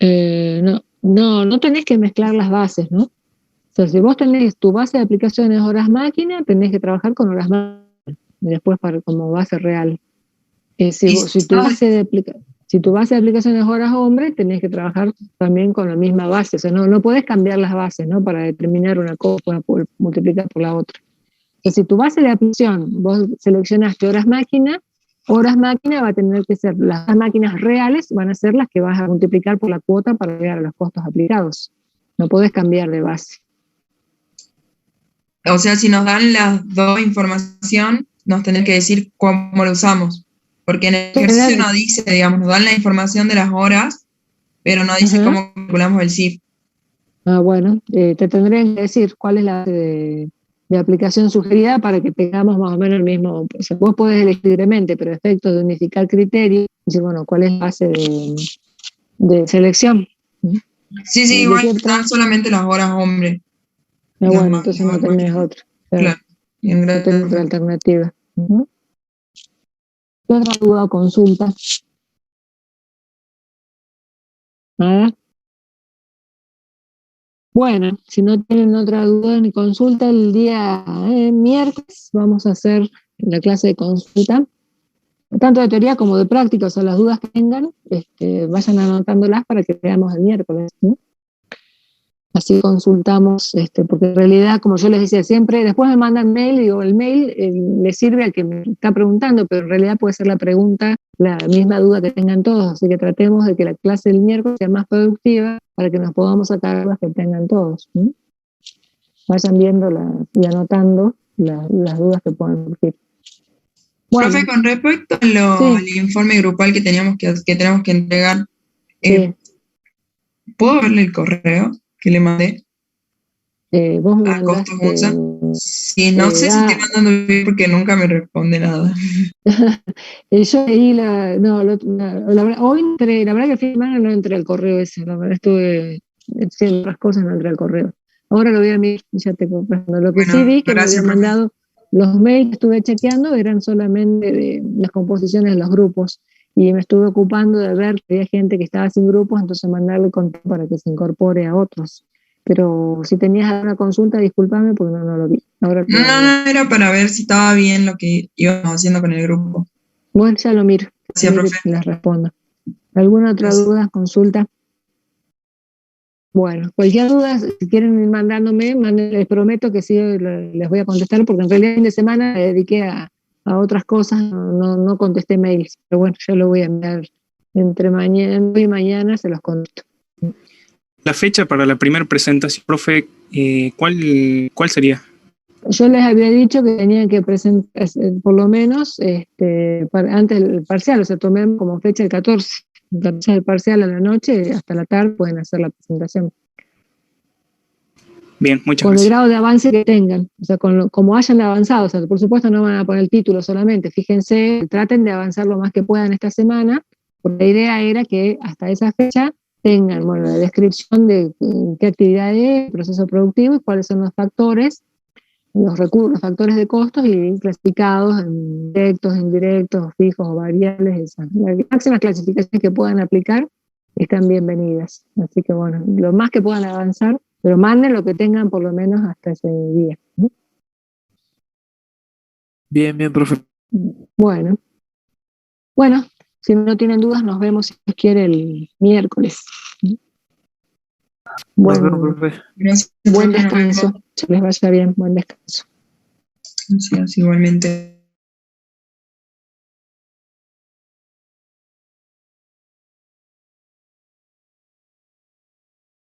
No tenés que mezclar las bases, ¿no? O sea, si vos tenés tu base de aplicaciones horas máquina, tenés que trabajar con horas máquina, y después como base real. Si tu base de aplicaciones horas hombre, tenés que trabajar también con la misma base. O sea, no podés cambiar las bases, ¿no? Para determinar una cosa, multiplicar por la otra. O sea, si tu base de aplicación, vos seleccionaste horas máquina va a tener que ser, las máquinas reales van a ser las que vas a multiplicar por la cuota para llegar a los costos aplicados. No podés cambiar de base. O sea, si nos dan las dos información, nos tenés que decir cómo lo usamos. Porque en el ejercicio no dice, digamos, nos dan la información de las horas, pero no dice cómo calculamos el CIF. Bueno, te tendrían que decir cuál es la base de aplicación sugerida para que tengamos más o menos el mismo. O sea, vos podés elegir libremente, pero a efectos de unificar criterios, decir, bueno, cuál es la base de selección. Sí, igual están solamente las horas hombre. Bueno, entonces no tenés otra. Claro. No tenés otra alternativa. ¿Qué otra duda o consulta? ¿Nada? Bueno, si no tienen otra duda ni consulta, el día miércoles vamos a hacer la clase de consulta, tanto de teoría como de práctica, o sea, las dudas que tengan, vayan anotándolas para que veamos el miércoles, ¿sí? Así consultamos, porque en realidad, como yo les decía siempre, después me mandan mail, digo, el mail le sirve al que me está preguntando, pero en realidad puede ser la pregunta, la misma duda que tengan todos, así que tratemos de que la clase del miércoles sea más productiva para que nos podamos sacar las que tengan todos, ¿sí? Vayan viendo y anotando las dudas que puedan surgir. Bueno, profe, con respecto al informe grupal que tenemos que entregar, ¿puedo verle el correo que le mandé? Vos me ¿A Costos USA? Sí, no sé si estoy mandando bien porque nunca me responde nada. Yo leí hoy entré, la verdad que el fin de semana no entré al correo ese, la verdad estuve haciendo otras cosas, no entré al correo. Ahora lo voy a mirar y ya te comprendo. Lo que sí vi que me habían mandado, los mails que estuve chequeando eran solamente de las composiciones de los grupos y me estuve ocupando de ver que había gente que estaba sin grupos, entonces mandarle contacto para que se incorpore a otros. Pero si tenías alguna consulta, discúlpame porque no lo vi. Ahora no, era para ver si estaba bien lo que íbamos haciendo con el grupo. Bueno, ya lo miro. Gracias, profe. Les respondo. ¿Alguna otra duda, consulta? Bueno, cualquier duda, si quieren ir mandándome, les prometo que sí les voy a contestar, porque en realidad el fin de semana me dediqué a otras cosas, no contesté mails, pero bueno, yo lo voy a enviar entre mañana y mañana, se los contesto. La fecha para la primera presentación, profe, ¿cuál sería? Yo les había dicho que tenían que presentar, por lo menos, antes del parcial, o sea, tomé como fecha el 14. El 14 del parcial a la noche, hasta la tarde pueden hacer la presentación. Bien, muchas Con el gracias. grado de avance que tengan, o sea, como hayan avanzado, o sea, por supuesto no van a poner el título solamente, fíjense, traten de avanzar lo más que puedan esta semana, porque la idea era que hasta esa fecha tengan, bueno, la descripción de qué actividad es, el proceso productivo y cuáles son los factores, los recursos, los factores de costos y clasificados en directos, indirectos, fijos o variables, esas. Las máximas clasificaciones que puedan aplicar están bienvenidas. Así que bueno, lo más que puedan avanzar, pero manden lo que tengan por lo menos hasta ese día. Bien, bien, profe. Bueno, si no tienen dudas, nos vemos si Dios quiere el miércoles. Nos vemos, profe. Gracias, Buen profe, nos vemos. descanso. Que les vaya bien, buen descanso. Gracias, igualmente.